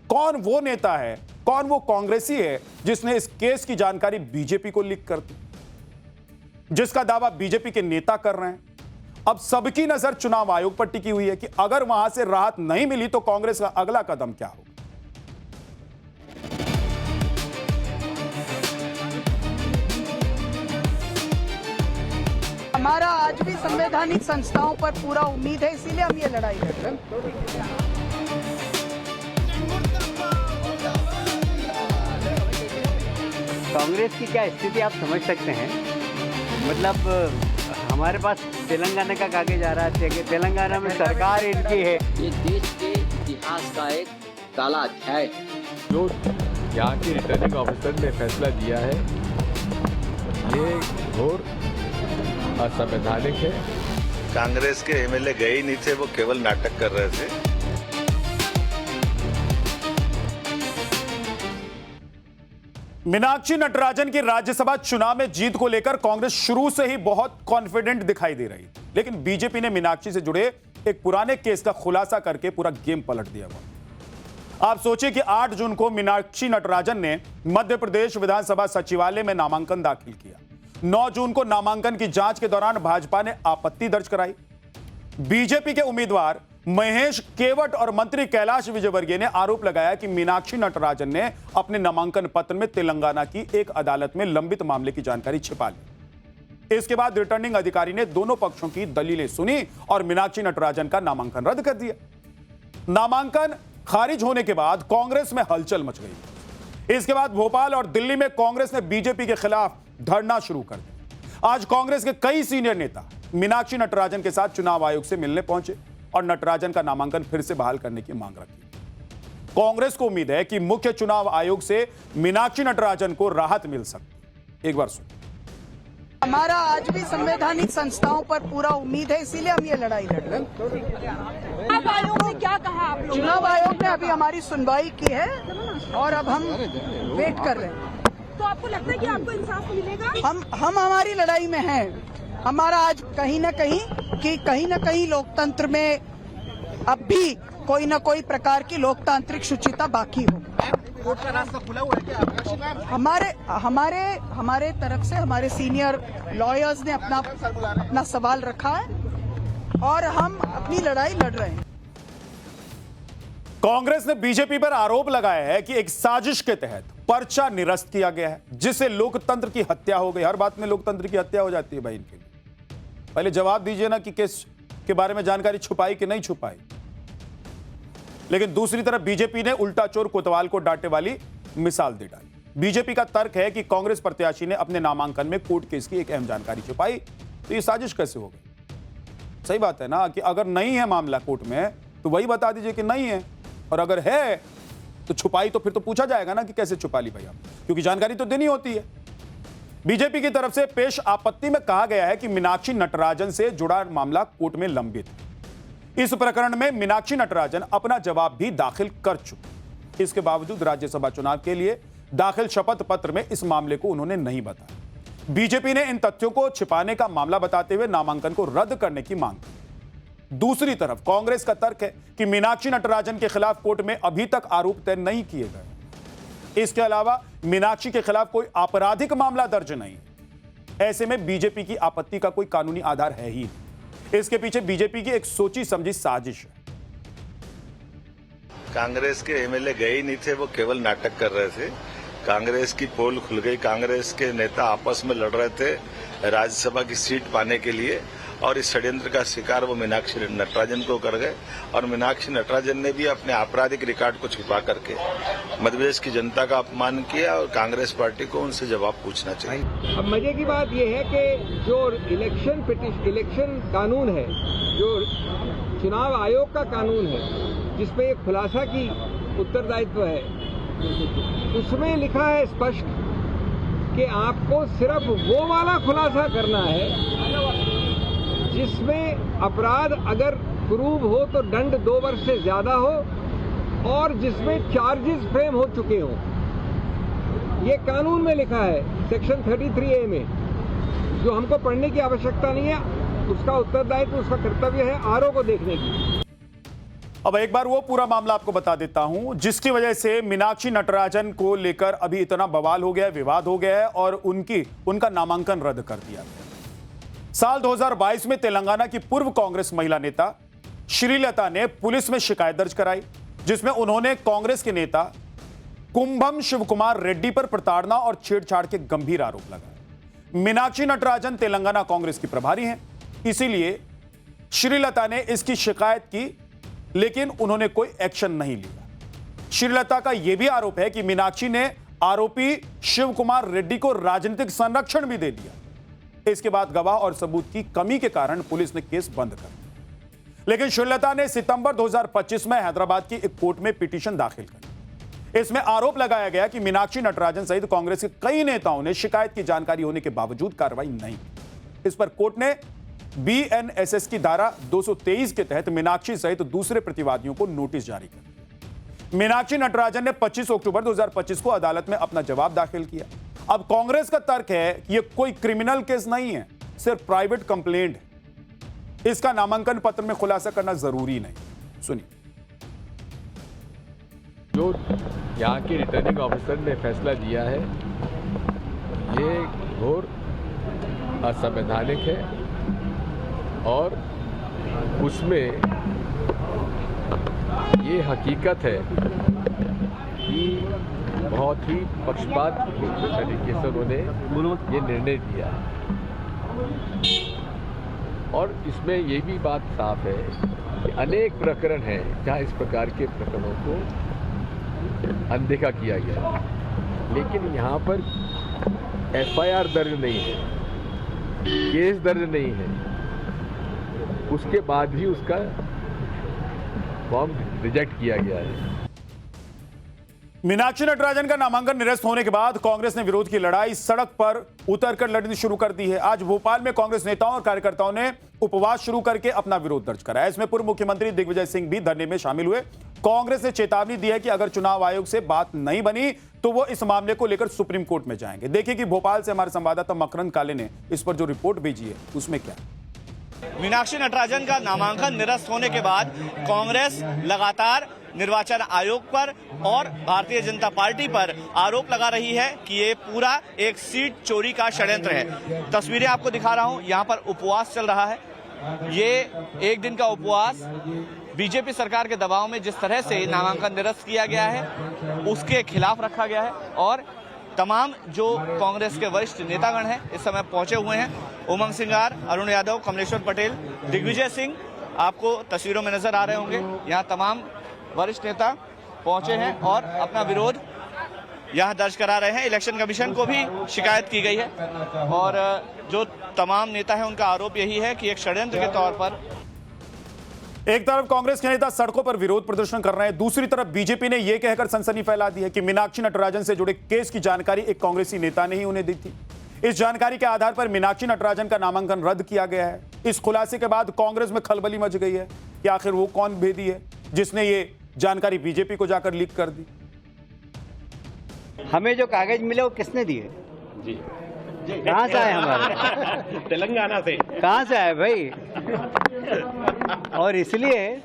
कौन वो नेता है, कौन वो कांग्रेसी है जिसने इस केस की जानकारी बीजेपी को लीक कर दी, जिसका दावा बीजेपी के नेता कर रहे हैं। अब सबकी नजर चुनाव आयोग पर टिकी हुई है कि अगर वहां से राहत नहीं मिली तो कांग्रेस का अगला कदम क्या होगा। हमारा आज भी संवैधानिक संस्थाओं पर पूरा उम्मीद है, इसीलिए हम ये लड़ाई लड़ रहे हैं। कांग्रेस की क्या स्थिति आप समझ सकते हैं। मतलब हमारे पास तेलंगाना का कागज आ रहा है कि तेलंगाना में सरकार इनकी है। ये देश के इतिहास का एक काला अध्याय है। जो यहाँ की रिटर्निंग ऑफिसर ने फैसला दिया है ये घोर असंवैधानिक है। कांग्रेस के एमएलए गए ही नहीं थे, वो केवल नाटक कर रहे थे। मीनाक्षी नटराजन की राज्यसभा चुनाव में जीत को लेकर कांग्रेस शुरू से ही बहुत कॉन्फिडेंट दिखाई दे रही, लेकिन बीजेपी ने मीनाक्षी से जुड़े एक पुराने केस का खुलासा करके पूरा गेम पलट दिया हुआ। आप सोचिए कि 8 जून को मीनाक्षी नटराजन ने मध्य प्रदेश विधानसभा सचिवालय में नामांकन दाखिल किया। 9 जून को नामांकन की जांच के दौरान भाजपा ने आपत्ति दर्ज कराई। बीजेपी के उम्मीदवार महेश केवट और मंत्री कैलाश विजयवर्गीय ने आरोप लगाया कि मीनाक्षी नटराजन ने अपने नामांकन पत्र में तेलंगाना की एक अदालत में लंबित मामले की जानकारी छिपा ली। इसके बाद रिटर्निंग अधिकारी ने दोनों पक्षों की दलीलें सुनी और मीनाक्षी नटराजन का नामांकन रद्द कर दिया। नामांकन खारिज होने के बाद कांग्रेस में हलचल मच गई। इसके बाद भोपाल और दिल्ली में कांग्रेस ने बीजेपी के खिलाफ धरना शुरू कर दिया। आज कांग्रेस के कई सीनियर नेता मीनाक्षी नटराजन के साथ चुनाव आयोग से मिलने पहुंचे और नटराजन का नामांकन फिर से बहाल करने की मांग रखी। कांग्रेस को उम्मीद है कि मुख्य चुनाव आयोग से मीनाक्षी नटराजन को राहत मिल सकती। एक बार सुनिए। हमारा आज भी संवैधानिक संस्थाओं पर पूरा उम्मीद है, इसीलिए हम ये लड़ाई लड़ रहे हैं। चुनाव आयोग ने क्या कहा आप लोग? चुनाव आयोग ने अभी हमारी सुनवाई की है और अब हम वेट कर रहे हैं। तो आपको लगता है कि आपको इंसाफ मिलेगा? हम हमारी लड़ाई में हैं। हमारा आज कहीं न कहीं लोकतंत्र में अब भी कोई न कोई प्रकार की लोकतांत्रिक शुचिता बाकी हो। कोर्ट का रास्ता खुला हुआ है क्या? हमारे तरफ से हमारे सीनियर लॉयर्स ने अपना सवाल रखा है और हम अपनी लड़ाई लड़ रहे हैं। कांग्रेस ने बीजेपी पर आरोप लगाया है कि एक साजिश के तहत पर्चा निरस्त किया गया है, जिससे लोकतंत्र की हत्या हो गई। हर बात में लोकतंत्र की हत्या हो जाती है भाई इनके लिए। पहले जवाब दीजिए ना कि केस के बारे में जानकारी छुपाई कि नहीं छुपाई। लेकिन दूसरी तरफ बीजेपी ने उल्टा चोर कोतवाल को डांटे वाली मिसाल दे डाली। बीजेपी का तर्क है कि कांग्रेस प्रत्याशी ने अपने नामांकन में कोर्ट केस की एक अहम जानकारी छुपाई, तो ये साजिश कैसे हो गई? सही बात है ना कि अगर नहीं है मामला कोर्ट में तो वही बता दीजिए कि नहीं है, और अगर है तो छुपाई तो फिर तो पूछा जाएगा ना कि कैसे छुपा ली भाई आप, क्योंकि जानकारी तो देनी होती है। बीजेपी की तरफ से पेश आपत्ति में कहा गया है कि मीनाक्षी नटराजन से जुड़ा मामला कोर्ट में लंबित है। इस प्रकरण में मीनाक्षी नटराजन अपना जवाब भी दाखिल कर चुके। इसके बावजूद राज्यसभा चुनाव के लिए दाखिल शपथ पत्र में इस मामले को उन्होंने नहीं बताया। बीजेपी ने इन तथ्यों को छिपाने का मामला बताते हुए नामांकन को रद्द करने की मांग की। दूसरी तरफ कांग्रेस का तर्क है कि मीनाक्षी नटराजन के खिलाफ कोर्ट में अभी तक आरोप तय नहीं किए गए। इसके अलावा मीनाक्षी के खिलाफ कोई आपराधिक मामला दर्ज नहीं। ऐसे में बीजेपी की आपत्ति का कोई कानूनी आधार है ही नहीं। इसके पीछे बीजेपी की एक सोची समझी साजिश है। कांग्रेस के एमएलए गए ही नहीं थे, वो केवल नाटक कर रहे थे। कांग्रेस की पोल खुल गई। कांग्रेस के नेता आपस में लड़ रहे थे राज्यसभा की सीट पाने के लिए, और इस षड्यंत्र का शिकार वो मीनाक्षी नटराजन को कर गए। और मीनाक्षी नटराजन ने भी अपने आपराधिक रिकॉर्ड को छुपा करके मध्य प्रदेश की जनता का अपमान किया, और कांग्रेस पार्टी को उनसे जवाब पूछना चाहिए। अब मजे की बात यह है कि जो इलेक्शन कानून है, जो चुनाव आयोग का कानून है, जिसमें एक खुलासा की उत्तरदायित्व है, उसमें लिखा है स्पष्ट कि आपको सिर्फ वो वाला खुलासा करना है जिसमें अपराध अगर प्रूव हो तो दंड 2 वर्ष से ज्यादा हो, और जिसमें चार्जेस फ्रेम हो चुके हों। ये कानून में लिखा है सेक्शन 33A में, जो हमको पढ़ने की आवश्यकता नहीं है। उसका उत्तरदायित्व, उसका कर्तव्य है आरओ को देखने की। अब एक बार वो पूरा मामला आपको बता देता हूं जिसकी वजह से मीनाक्षी नटराजन को लेकर अभी इतना बवाल हो गया है, विवाद हो गया है और उनका नामांकन रद्द कर दिया गया। साल 2022 में तेलंगाना की पूर्व कांग्रेस महिला नेता श्रीलता ने पुलिस में शिकायत दर्ज कराई, जिसमें उन्होंने कांग्रेस के नेता कुंभम शिवकुमार रेड्डी पर प्रताड़ना और छेड़छाड़ के गंभीर आरोप लगाए। मीनाक्षी नटराजन तेलंगाना कांग्रेस की प्रभारी हैं, इसीलिए श्रीलता ने इसकी शिकायत की, लेकिन उन्होंने कोई एक्शन नहीं लिया। श्रीलता का यह भी आरोप है कि मीनाक्षी ने आरोपी शिवकुमार रेड्डी को राजनीतिक संरक्षण भी दे दिया। इसके बाद गवाह और सबूत की कमी के कारण पुलिस ने केस बंद कर दिया। लेकिन श्रीलता ने सितंबर 2025 में हैदराबाद की एक कोर्ट में पिटीशन दाखिल की। इसमें आरोप लगाया गया कि मीनाक्षी नटराजन सहित कांग्रेस के कई नेताओं ने शिकायत की जानकारी होने के बावजूद कार्रवाई नहीं की। इस पर कोर्ट ने BNSS की धारा 223 के तहत मीनाक्षी सहित दूसरे प्रतिवादियों को नोटिस जारी कर। मीनाक्षी नटराजन ने 25 अक्टूबर 2025 को अदालत में अपना जवाब दाखिल किया। अब कांग्रेस का तर्क है कि यह कोई क्रिमिनल केस नहीं है, सिर्फ प्राइवेट कंप्लेंट है। इसका नामांकन पत्र में खुलासा करना जरूरी नहीं। सुनिए। जो यहाँ के रिटर्निंग ऑफिसर ने फैसला दिया है ये घोर असंवैधानिक है और उसमें ये हकीकत है कि बहुत ही पक्षपात तरीके से उन्होंने ये निर्णय दिया है। और इसमें ये भी बात साफ है कि अनेक प्रकरण हैं जहाँ इस प्रकार के प्रकरणों को अनदेखा किया गया, लेकिन यहाँ पर FIR दर्ज नहीं है, केस दर्ज नहीं है, उसके बाद भी उसका फॉर्म रिजेक्ट किया गया है। मीनाक्षी नटराजन का नामांकन निरस्त होने के बाद कांग्रेस ने विरोध की लड़ाई सड़क पर उतरकर लड़नी शुरू कर दी है। आज भोपाल में कांग्रेस नेताओं और कार्यकर्ताओं ने उपवास शुरू करके अपना विरोध दर्ज कराया। इसमें पूर्व मुख्यमंत्री दिग्विजय सिंह भी धरने में शामिल हुए। कांग्रेस ने चेतावनी दी है कि अगर चुनाव आयोग से बात नहीं बनी तो वो इस मामले को लेकर सुप्रीम कोर्ट में जाएंगे। देखिए कि भोपाल से हमारे संवाददाता मकरंद काले ने इस पर जो रिपोर्ट भेजी है उसमें क्या। मीनाक्षी नटराजन का नामांकन निरस्त होने के बाद कांग्रेस लगातार निर्वाचन आयोग पर और भारतीय जनता पार्टी पर आरोप लगा रही है कि ये पूरा एक सीट चोरी का षड्यंत्र है। तस्वीरें आपको दिखा रहा हूं, यहां पर उपवास चल रहा है। ये एक दिन का उपवास बीजेपी सरकार के दबाव में जिस तरह से नामांकन निरस्त किया गया है उसके खिलाफ रखा गया है और तमाम जो कांग्रेस के वरिष्ठ नेतागण हैं इस समय पहुंचे हुए हैं। उमंग सिंगार, अरुण यादव, कमलेश्वर पटेल, दिग्विजय सिंह आपको तस्वीरों में नजर आ रहे होंगे। यहाँ तमाम वरिष्ठ नेता पहुंचे हैं और अपना विरोध यहाँ दर्ज करा रहे हैं। इलेक्शन कमीशन को भी शिकायत की गई है और जो तमाम नेता हैं उनका आरोप यही है कि एक षड्यंत्र के तौर पर एक तरफ कांग्रेस के नेता सड़कों पर विरोध प्रदर्शन कर रहे हैं, दूसरी तरफ बीजेपी ने यह कहकर सनसनी फैला दी है कि मीनाक्षी नटराजन से जुड़े केस की जानकारी एक कांग्रेसी नेता ने ही उन्हें दी थी। इस जानकारी के आधार पर मीनाक्षी नटराजन का नामांकन रद्द किया गया है। इस खुलासे के बाद कांग्रेस में खलबली मच गई है कि आखिर वो कौन भेदी है जिसने ये जानकारी बीजेपी को जाकर लीक कर दी। हमें जो कागज मिले वो किसने दिए? जी कहाँ से आए? हमारे तेलंगाना से। कहाँ से आए भाई? और इसलिए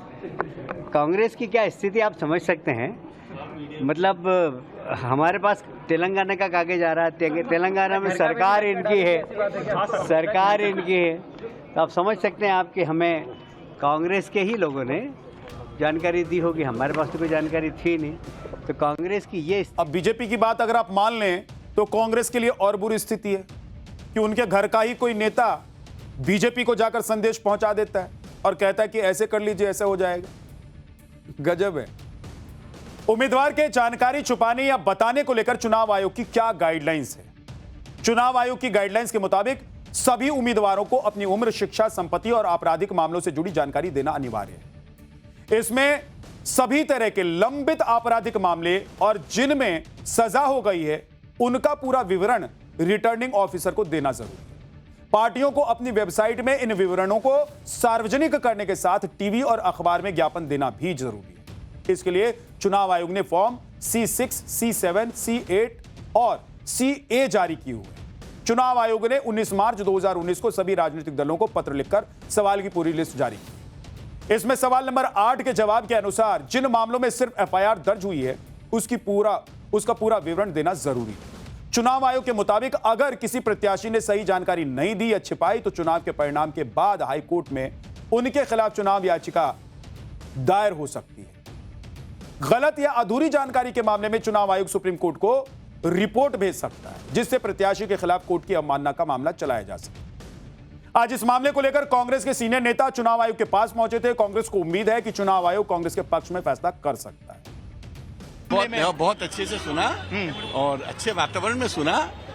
कांग्रेस की क्या स्थिति आप समझ सकते हैं। मतलब हमारे पास तेलंगाना का कागज आ रहा है, तेलंगाना में सरकार इनकी है, सरकार इनकी है, तो आप समझ सकते हैं आप कि हमें कांग्रेस के ही लोगों ने जानकारी दी होगी, हमारे पास तो कोई जानकारी थी नहीं। तो कांग्रेस की ये अब बीजेपी की बात अगर आप मान लें तो कांग्रेस के लिए और बुरी स्थिति है कि उनके घर का ही कोई नेता बीजेपी को जाकर संदेश पहुंचा देता है और कहता है कि ऐसे कर लीजिए, ऐसे हो जाएगा। गजब है। उम्मीदवार के जानकारी छुपाने या बताने को लेकर चुनाव आयोग की क्या गाइडलाइंस है? चुनाव आयोग की गाइडलाइंस के मुताबिक सभी उम्मीदवारों को अपनी उम्र, शिक्षा, संपत्ति और आपराधिक मामलों से जुड़ी जानकारी देना अनिवार्य है। इसमें सभी तरह के लंबित आपराधिक मामले और जिनमें सजा हो गई है उनका पूरा विवरण रिटर्निंग ऑफिसर को देना जरूरी है। पार्टियों को अपनी वेबसाइट में इन विवरणों को सार्वजनिक करने के साथ टीवी और अखबार में ज्ञापन देना भी जरूरी है। इसके लिए चुनाव आयोग ने फॉर्म C6, C7, C8 और CA जारी किए हुए हैं। चुनाव आयोग ने 19 मार्च 2019 को सभी राजनीतिक दलों को पत्र लिखकर सवाल की पूरी लिस्ट जारी की। इसमें सवाल नंबर 8 के जवाब के अनुसार जिन मामलों में सिर्फ FIR दर्ज हुई है उसका पूरा विवरण देना जरूरी है। चुनाव आयोग के मुताबिक अगर किसी प्रत्याशी ने सही जानकारी नहीं दी या छिपाई तो चुनाव के परिणाम के बाद हाई कोर्ट में उनके खिलाफ चुनाव याचिका दायर हो सकती है। गलत या अधूरी जानकारी के मामले में चुनाव आयोग सुप्रीम कोर्ट को रिपोर्ट भेज सकता है, जिससे प्रत्याशी के खिलाफ कोर्ट की अवमानना का मामला चलाया जा सके। आज इस मामले को लेकर कांग्रेस के सीनियर नेता चुनाव आयोग के पास पहुंचे थे। कांग्रेस को उम्मीद है कि चुनाव आयोग कांग्रेस के पक्ष में फैसला कर सकता है। बहुत अच्छे से सुना और अच्छे वातावरण में सुना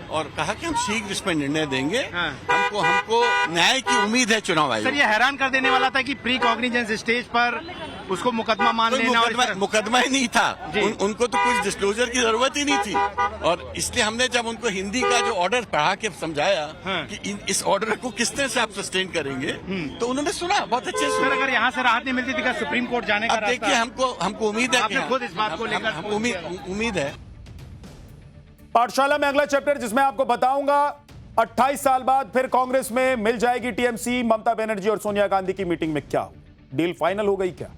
और कहा कि हम शीघ्र इस पर निर्णय देंगे। हमको न्याय की उम्मीद है चुनाव आयोग। सर, ये हैरान कर देने वाला था कि प्री कॉग्निजेंस स्टेज पर उसको मुकदमा मान लेना। मुकदमा ही नहीं था, उनको तो कुछ डिस्क्लोजर की जरूरत ही नहीं थी। और इसलिए हमने जब उनको हिंदी का जो ऑर्डर पढ़ा के समझाया कि इस ऑर्डर को किस तरह से आप सस्टेन करेंगे, तो उन्होंने सुना, बहुत अच्छे से। अगर यहाँ से राहत नहीं मिलती थी सुप्रीम कोर्ट जाने का? अब देखिए, हमको उम्मीद है, आपने खुद इस बात को लेकर उम्मीद है। पाठशाला में अगला चैप्टर जिसमें आपको बताऊंगा 28 साल बाद फिर कांग्रेस में मिल जाएगी टीएमसी। ममता बनर्जी और सोनिया गांधी की मीटिंग में क्या हुआ? डील फाइनल हो गई क्या?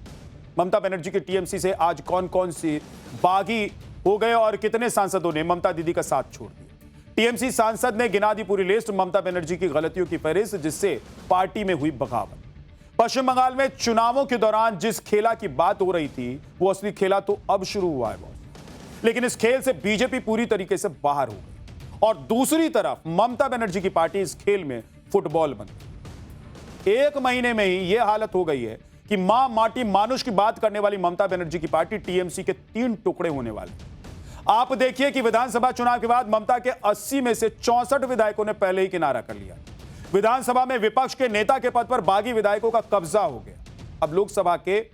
ममता बनर्जी की टीएमसी से आज कौन कौन सी बागी हो गए और कितने सांसदों ने ममता दीदी का साथ छोड़ दिया? टीएमसी सांसद ने गिना दी पूरी लिस्ट ममता बनर्जी की गलतियों की फहरिस्त, जिससे पार्टी में हुई बगावत। पश्चिम बंगाल में चुनावों के दौरान जिस खेला की बात हो रही थी, वो असली खेला तो अब शुरू हुआ है बॉस। लेकिन इस खेल से बीजेपी पूरी तरीके से बाहर हो गई और दूसरी तरफ ममता बनर्जी की पार्टी इस खेल में फुटबॉल बन गई। एक महीने में ही यह हालत हो गई है कि मां माटी मानुष की बात करने वाली ममता बनर्जी की पार्टी टीएमसी के 3 टुकड़े होने वाले। आप देखिए कि विधानसभा चुनाव के बाद ममता के 80 में से 64 विधायकों ने पहले ही किनारा कर लिया। विधानसभा में विपक्ष के नेता के पद पर बागी विधायकों का कब्जा हो गया। अब लोकसभा के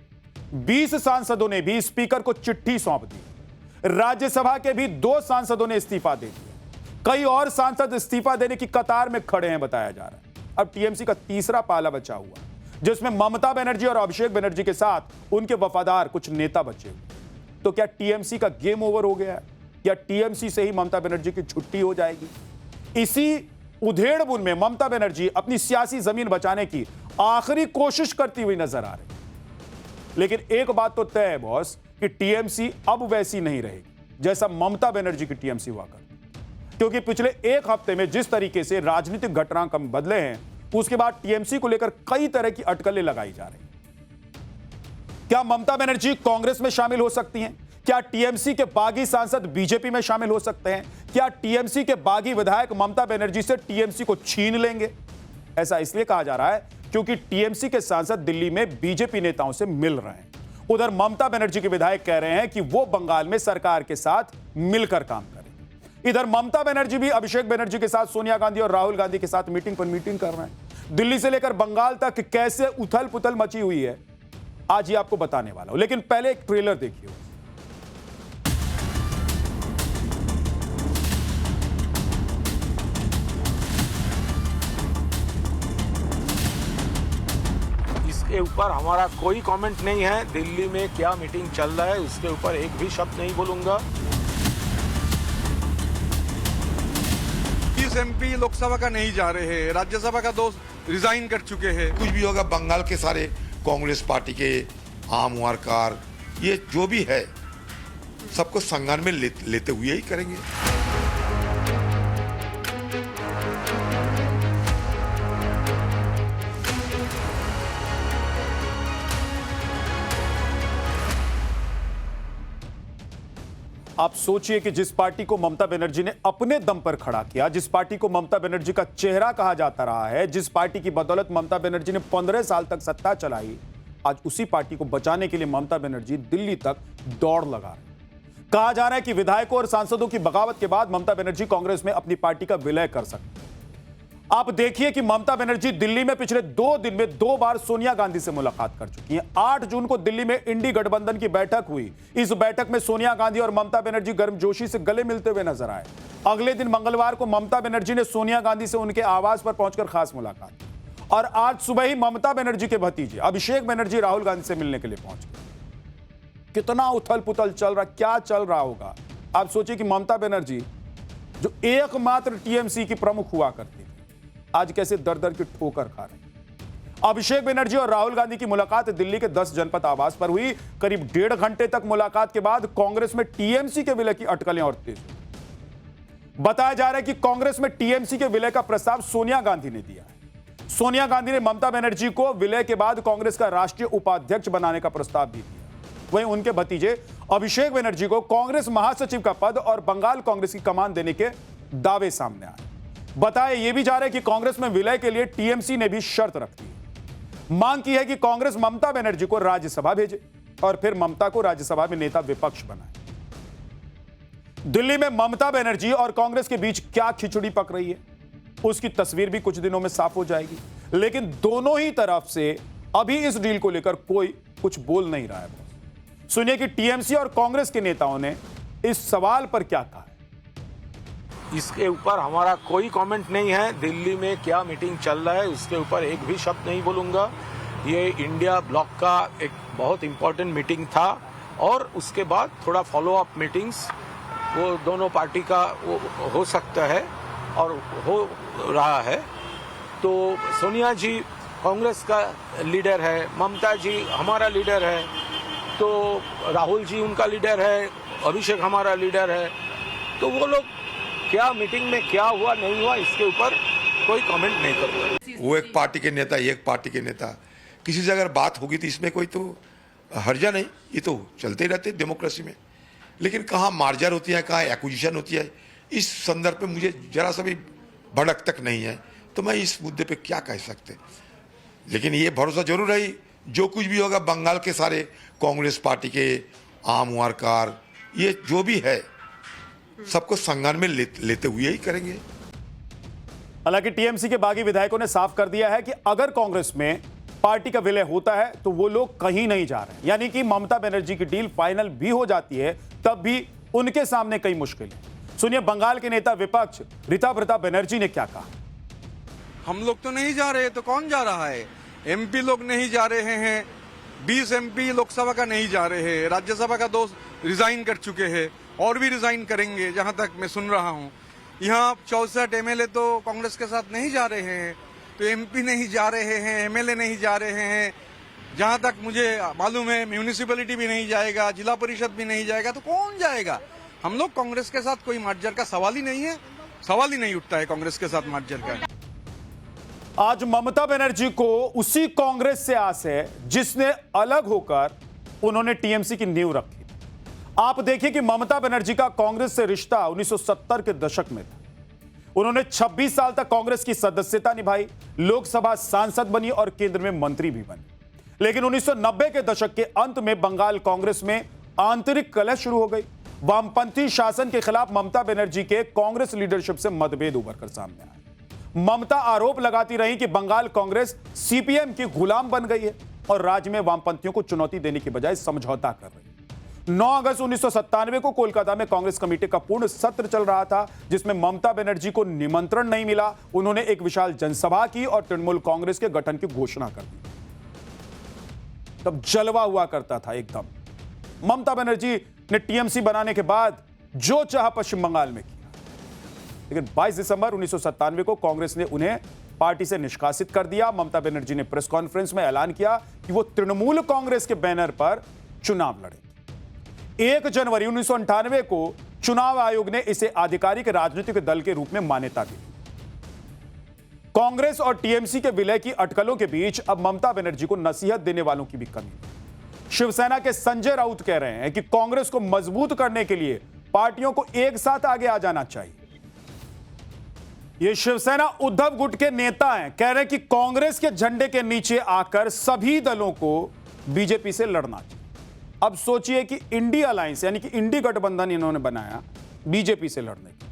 20 सांसदों ने भी स्पीकर को चिट्ठी सौंप दी। राज्यसभा के भी 2 सांसदों ने इस्तीफा दे दिया। कई और सांसद इस्तीफा देने की कतार में खड़े हैं बताया जा रहा है। अब टीएमसी का तीसरा पाला बचा हुआ, जिसमें ममता बनर्जी और अभिषेक बनर्जी के साथ उनके वफादार कुछ नेता बचे हुए। तो क्या टीएमसी का गेम ओवर हो गया है या टीएमसी से ही ममता बनर्जी की छुट्टी हो जाएगी? इसी उधेड़-बुन में ममता बनर्जी अपनी सियासी जमीन बचाने की आखिरी कोशिश करती हुई नजर आ रही। लेकिन एक बात तो तय है बॉस कि टीएमसी अब वैसी नहीं रहेगी जैसा ममता बनर्जी की टीएमसी हुआ करती, क्योंकि पिछले एक हफ्ते में जिस तरीके से राजनीतिक घटनाक्रम बदले हैं, उसके बाद टीएमसी को लेकर कई तरह की अटकलें लगाई जा रही हैं। क्या ममता बनर्जी कांग्रेस में शामिल हो सकती हैं? क्या टीएमसी के बागी सांसद बीजेपी में शामिल हो सकते हैं? क्या टीएमसी के बागी विधायक ममता बनर्जी से टीएमसी को छीन लेंगे? ऐसा इसलिए कहा जा रहा है क्योंकि टीएमसी के सांसद दिल्ली में बीजेपी नेताओं से मिल रहे हैं। उधर ममता बनर्जी के विधायक कह रहे हैं कि वो बंगाल में सरकार के साथ मिलकर काम करें। इधर ममता बनर्जी भी अभिषेक बनर्जी के साथ सोनिया गांधी और राहुल गांधी के साथ मीटिंग पर मीटिंग कर रहे हैं। दिल्ली से लेकर बंगाल तक कैसे उथल पुथल मची हुई है, आज ये आपको बताने वाला हूं। लेकिन पहले एक ट्रेलर देखिए। इसके ऊपर हमारा कोई कमेंट नहीं है। दिल्ली में क्या मीटिंग चल रहा है उसके ऊपर एक भी शब्द नहीं बोलूंगा। 30 एमपी लोकसभा का नहीं जा रहे हैं, राज्यसभा का 2 रिजाइन कर चुके हैं। कुछ भी होगा, बंगाल के सारे कांग्रेस पार्टी के आम वारकार, ये जो भी है सबको संज्ञान में लेते हुए ही करेंगे। आप सोचिए कि जिस पार्टी को ममता बनर्जी ने अपने दम पर खड़ा किया, जिस पार्टी को ममता बनर्जी का चेहरा कहा जाता रहा है, जिस पार्टी की बदौलत ममता बनर्जी ने 15 साल तक सत्ता चलाई, आज उसी पार्टी को बचाने के लिए ममता बनर्जी दिल्ली तक दौड़ लगा रहे। कहा जा रहा है कि विधायकों और सांसदों की बगावत के बाद ममता बनर्जी कांग्रेस में अपनी पार्टी का विलय कर सकते हैं। आप देखिए कि ममता बनर्जी दिल्ली में पिछले 2 दिन में 2 बार सोनिया गांधी से मुलाकात कर चुकी हैं। 8 जून को दिल्ली में इंडी गठबंधन की बैठक हुई। इस बैठक में सोनिया गांधी और ममता बनर्जी गर्मजोशी से गले मिलते हुए नजर आए। अगले दिन मंगलवार को ममता बनर्जी ने सोनिया गांधी से उनके आवास पर पहुंचकर खास मुलाकात की और आज सुबह ही ममता बनर्जी के भतीजे अभिषेक बनर्जी राहुल गांधी से मिलने के लिए पहुंच गए। कितना उथल पुथल चल रहा, क्या चल रहा होगा? आप सोचिए कि ममता बनर्जी जो एकमात्र टीएमसी की प्रमुख हुआ करती, आज कैसे दर दर की ठोकर खा रहे। अभिषेक बनर्जी और राहुल गांधी की मुलाकात दिल्ली के 10 जनपद आवास पर हुई। करीब 1.5 घंटे तक मुलाकात के बाद कांग्रेस में टीएमसी के विलय की अटकलें और तेज हुई। बताया जा रहा है कि कांग्रेस में टीएमसी के विलय का प्रस्ताव सोनिया गांधी ने दिया है। सोनिया गांधी ने ममता बनर्जी को विलय के बाद कांग्रेस का राष्ट्रीय उपाध्यक्ष बनाने का प्रस्ताव भी दिया। वहीं उनके भतीजे अभिषेक बनर्जी को कांग्रेस महासचिव का पद और बंगाल कांग्रेस की कमान देने के दावे सामने आए। बताया यह भी जा रहा है कि कांग्रेस में विलय के लिए टीएमसी ने भी शर्त रख दी। मांग की है कि कांग्रेस ममता बनर्जी को राज्यसभा भेजे और फिर ममता को राज्यसभा में नेता विपक्ष बनाए। दिल्ली में ममता बनर्जी और कांग्रेस के बीच क्या खिचड़ी पक रही है, उसकी तस्वीर भी कुछ दिनों में साफ हो जाएगी। लेकिन दोनों ही तरफ से अभी इस डील को लेकर कोई कुछ बोल नहीं रहा है। सुनिए कि टीएमसी और कांग्रेस के नेताओं ने इस सवाल पर क्या कहा है। इसके ऊपर हमारा कोई कमेंट नहीं है। दिल्ली में क्या मीटिंग चल रहा है उसके ऊपर एक भी शब्द नहीं बोलूंगा। ये इंडिया ब्लॉक का एक बहुत इंपॉर्टेंट मीटिंग था और उसके बाद थोड़ा फॉलो अप मीटिंग्स वो दोनों पार्टी का वो हो सकता है और हो रहा है। तो सोनिया जी कांग्रेस का लीडर है, ममता जी हमारा लीडर है, तो राहुल जी उनका लीडर है, अभिषेक हमारा लीडर है। तो वो लोग क्या मीटिंग में क्या हुआ नहीं हुआ इसके ऊपर कोई कमेंट नहीं करते। वो एक पार्टी के नेता, ये एक पार्टी के नेता, किसी से अगर बात होगी तो इसमें कोई तो हर्जा नहीं, ये तो चलते ही रहते डेमोक्रेसी में। लेकिन कहाँ मार्जर होती है, कहाँ एक्विजिशन होती है, इस संदर्भ पे मुझे जरा सा भी भड़क तक नहीं है। तो मैं इस मुद्दे पे क्या कह सकते, लेकिन ये भरोसा जरूर है जो कुछ भी होगा बंगाल के सारे कांग्रेस पार्टी के आम वारकार ये जो भी है सबको संज्ञान में लेते हुए ही करेंगे। हालांकि टीएमसी के बागी विधायकों ने साफ कर दिया है कि अगर कांग्रेस में पार्टी का विलय होता है तो वो लोग कहीं नहीं जा रहे, यानी कि ममता बनर्जी की डील फाइनल भी हो जाती है तब भी उनके सामने कई मुश्किलें। सुनिए बंगाल के नेता विपक्ष ऋताभृता बनर्जी ने क्या कहा। हम लोग तो नहीं जा रहे तो कौन जा रहा है? एमपी लोग नहीं जा रहे हैं, 20 एमपी लोकसभा का नहीं जा रहे हैं, राज्यसभा का 2 रिजाइन कर चुके हैं और भी रिजाइन करेंगे जहां तक मैं सुन रहा हूं। यहाँ 64 एमएलए तो कांग्रेस के साथ नहीं जा रहे हैं, तो एमपी नहीं जा रहे हैं, एमएलए नहीं जा रहे हैं, जहां तक मुझे मालूम है म्यूनिसिपैलिटी भी नहीं जाएगा, जिला परिषद भी नहीं जाएगा, तो कौन जाएगा? हम लोग कांग्रेस के साथ कोई मार्जर का सवाल ही नहीं है, सवाल ही नहीं उठता है कांग्रेस के साथ मार्जर का। आज ममता बनर्जी को उसी कांग्रेस से आस है जिसने अलग होकर उन्होंने टीएमसी की नींव रखी। आप देखिए कि ममता बनर्जी का कांग्रेस से रिश्ता 1970 के दशक में था। उन्होंने 26 साल तक कांग्रेस की सदस्यता निभाई, लोकसभा सांसद बनी और केंद्र में मंत्री भी बनी। लेकिन 1990 के दशक के अंत में बंगाल कांग्रेस में आंतरिक कलह शुरू हो गई। वामपंथी शासन के खिलाफ ममता बनर्जी के कांग्रेस लीडरशिप से मतभेद उभर कर सामने आए। ममता आरोप लगाती रही कि बंगाल कांग्रेस सीपीएम की गुलाम बन गई है और राज्य में वामपंथियों को चुनौती देने की बजाय समझौता कर रही है। 9 अगस्त 1997 को कोलकाता में कांग्रेस कमेटी का पूर्ण सत्र चल रहा था जिसमें ममता बनर्जी को निमंत्रण नहीं मिला। उन्होंने एक विशाल जनसभा की और तृणमूल कांग्रेस के गठन की घोषणा कर दी। तब जलवा हुआ करता था एकदम। ममता बनर्जी ने टीएमसी बनाने के बाद जो चाहा पश्चिम बंगाल में किया, लेकिन 22 दिसंबर 1997 को कांग्रेस ने उन्हें पार्टी से निष्कासित कर दिया। ममता बनर्जी ने प्रेस कॉन्फ्रेंस में ऐलान किया कि वो तृणमूल कांग्रेस के बैनर पर चुनाव लड़ेंगे। 1 जनवरी 1998 को चुनाव आयोग ने इसे आधिकारिक राजनीतिक दल के रूप में मान्यता दी। कांग्रेस और टीएमसी के विलय की अटकलों के बीच अब ममता बनर्जी को नसीहत देने वालों की भी कमी। शिवसेना के संजय राउत कह रहे हैं कि कांग्रेस को मजबूत करने के लिए पार्टियों को एक साथ आगे आ जाना चाहिए। ये शिवसेना उद्धव गुट के नेता हैं, कह रहे हैं कि कांग्रेस के झंडे के नीचे आकर सभी दलों को बीजेपी से लड़ना चाहिए। अब सोचिए कि इंडी अलायंस यानी कि इंडी गठबंधन इन्होंने बनाया बीजेपी से लड़ने की।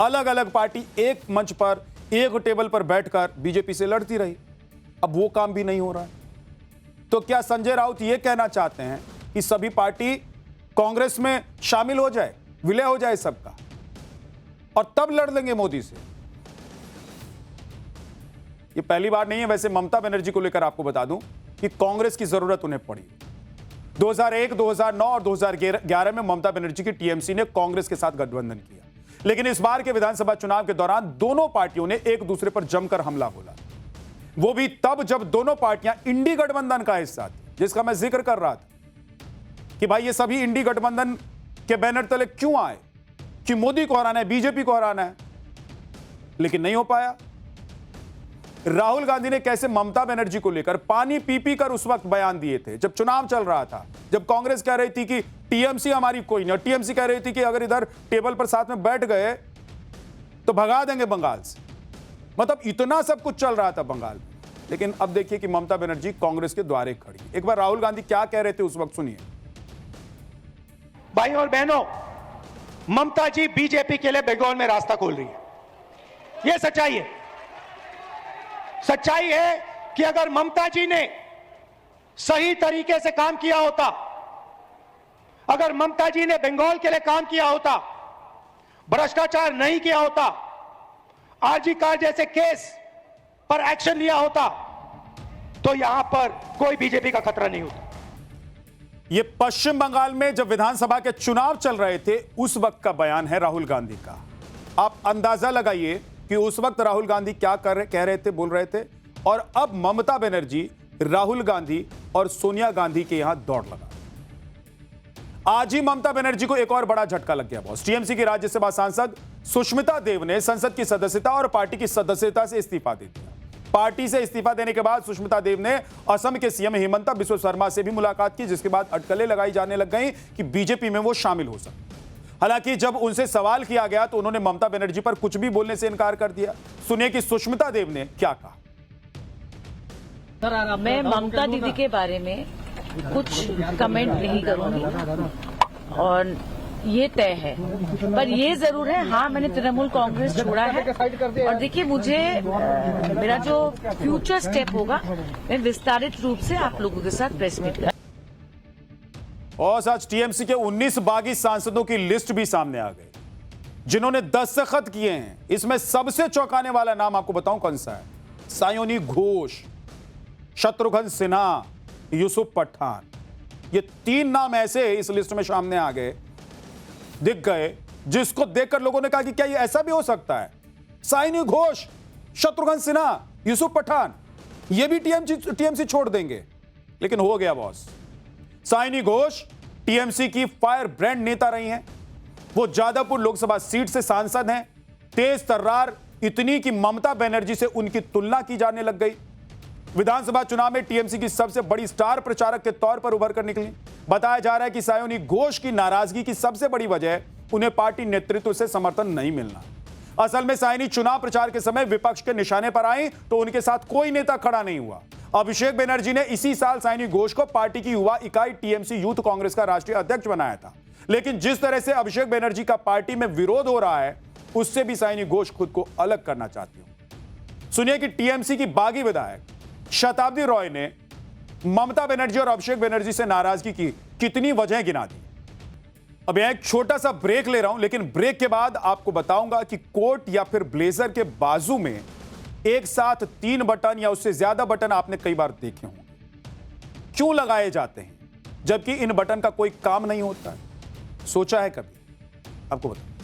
अलग अलग पार्टी एक मंच पर एक टेबल पर बैठकर बीजेपी से लड़ती रही। अब वो काम भी नहीं हो रहा है। तो क्या संजय राउत ये कहना चाहते हैं कि सभी पार्टी कांग्रेस में शामिल हो जाए, विलय हो जाए सबका, और तब लड़ लेंगे मोदी से? ये पहली बार नहीं है। वैसे ममता बनर्जी को लेकर आपको बता दूं कि कांग्रेस की जरूरत उन्हें पड़ी। 2001, 2009 और 2011 में ममता बनर्जी की टीएमसी ने कांग्रेस के साथ गठबंधन किया, लेकिन इस बार के विधानसभा चुनाव के दौरान दोनों पार्टियों ने एक दूसरे पर जमकर हमला बोला। वो भी तब जब दोनों पार्टियां इंडी गठबंधन का हिस्सा थी, जिसका मैं जिक्र कर रहा था कि भाई ये सभी इंडी गठबंधन के बैनर तले क्यों आए, कि मोदी को हराना है, बीजेपी को हराना है, लेकिन नहीं हो पाया। राहुल गांधी ने कैसे ममता बनर्जी को लेकर पानी पी पी कर उस वक्त बयान दिए थे जब चुनाव चल रहा था, जब कांग्रेस कह रही थी कि टीएमसी हमारी कोई नहीं, टीएमसी कह रही थी कि अगर इधर टेबल पर साथ में बैठ गए तो भगा देंगे बंगाल से। मतलब इतना सब कुछ चल रहा था बंगाल में। लेकिन अब देखिए कि ममता बनर्जी कांग्रेस के द्वारे खड़ी। एक बार राहुल गांधी क्या कह रहे थे उस वक्त सुनिए। भाई और बहनों, ममता जी बीजेपी के लिए बंगाल में रास्ता खोल रही है। यह सच्चाई है। सच्चाई है कि अगर ममता जी ने सही तरीके से काम किया होता, अगर ममता जी ने बंगाल के लिए काम किया होता, भ्रष्टाचार नहीं किया होता, आरजी कार जैसे केस पर एक्शन लिया होता, तो यहां पर कोई बीजेपी का खतरा नहीं होता। ये पश्चिम बंगाल में जब विधानसभा के चुनाव चल रहे थे उस वक्त का बयान है राहुल गांधी का। आप अंदाजा लगाइए कि उस वक्त राहुल गांधी क्या कह रहे थे, बोल रहे थे, और अब ममता बनर्जी, राहुल गांधी और सोनिया गांधी के यहां दौड़ लगा। आज ही ममता बनर्जी को एक और बड़ा झटका लग गया बॉस। टीएमसी की राज्यसभा सांसद सुष्मिता देव ने संसद की सदस्यता और पार्टी की सदस्यता से इस्तीफा दे दिया। पार्टी से इस्तीफा देने के बाद सुष्मिता देव ने असम के सीएम हिमंता बिस्वा शर्मा से भी मुलाकात की, जिसके बाद अटकलें लगाई जाने लग गई कि बीजेपी में वो शामिल हो सकते। हालांकि जब उनसे सवाल किया गया तो उन्होंने ममता बनर्जी पर कुछ भी बोलने से इनकार कर दिया। सुनिए कि सुष्मिता देव ने क्या कहा। मैं ममता दीदी के बारे में कुछ कमेंट नहीं करूंगी और ये तय है, पर ये जरूर है, हाँ मैंने तृणमूल कांग्रेस छोड़ा है और देखिए मुझे मेरा जो फ्यूचर स्टेप होगा मैं विस्तारित रूप से आप लोगों के साथ प्रेस मीट कर। और आज टीएमसी के 19 बागी सांसदों की लिस्ट भी सामने आ गई जिन्होंने दस्तखत किए हैं। इसमें सबसे चौंकाने वाला नाम आपको बताऊं कौन सा है? सायोनी घोष, शत्रुघ्न सिन्हा, यूसुफ पठान। ये 3 नाम ऐसे इस लिस्ट में सामने आ गए, दिख गए, जिसको देखकर लोगों ने कहा कि क्या ये ऐसा भी हो सकता है? सायोनी घोष, शत्रुघ्न सिन्हा, यूसुफ पठान, ये भी टीएमसी छोड़ देंगे। लेकिन हो गया बॉस। सायोनी घोष टीएमसी की फायर ब्रांड नेता रही हैं। वो जादवपुर लोकसभा सीट से सांसद हैं, तेज तर्रार, इतनी कि ममता बनर्जी से उनकी तुलना की जाने लग गई। विधानसभा चुनाव में टीएमसी की सबसे बड़ी स्टार प्रचारक के तौर पर उभर कर निकली। बताया जा रहा है कि सायोनी घोष की नाराजगी की सबसे बड़ी वजह उन्हें पार्टी नेतृत्व से समर्थन नहीं मिलना। असल में सायोनी चुनाव प्रचार के समय विपक्ष के निशाने पर आई तो उनके साथ कोई नेता खड़ा नहीं हुआ। अभिषेक बनर्जी ने इसी साल सायोनी घोष को पार्टी की युवा इकाई टीएमसी यूथ कांग्रेस का राष्ट्रीय अध्यक्ष बनाया था। लेकिन जिस तरह से अभिषेक बनर्जी का पार्टी में विरोध हो रहा है, उससे भी सायोनी घोष खुद को अलग करना चाहती हूं। सुनिए कि टीएमसी की बागी विधायक शताब्दी रॉय ने ममता बनर्जी और अभिषेक बनर्जी से नाराजगी की कितनी वजह गिना दी। अब एक छोटा सा ब्रेक ले रहा हूं, लेकिन ब्रेक के बाद आपको बताऊंगा कि कोट या फिर ब्लेजर के बाजू में एक साथ 3 बटन या उससे ज्यादा बटन आपने कई बार देखे होंगे। क्यों लगाए जाते हैं जबकि इन बटन का कोई काम नहीं होता है? सोचा है कभी? आपको बताऊं।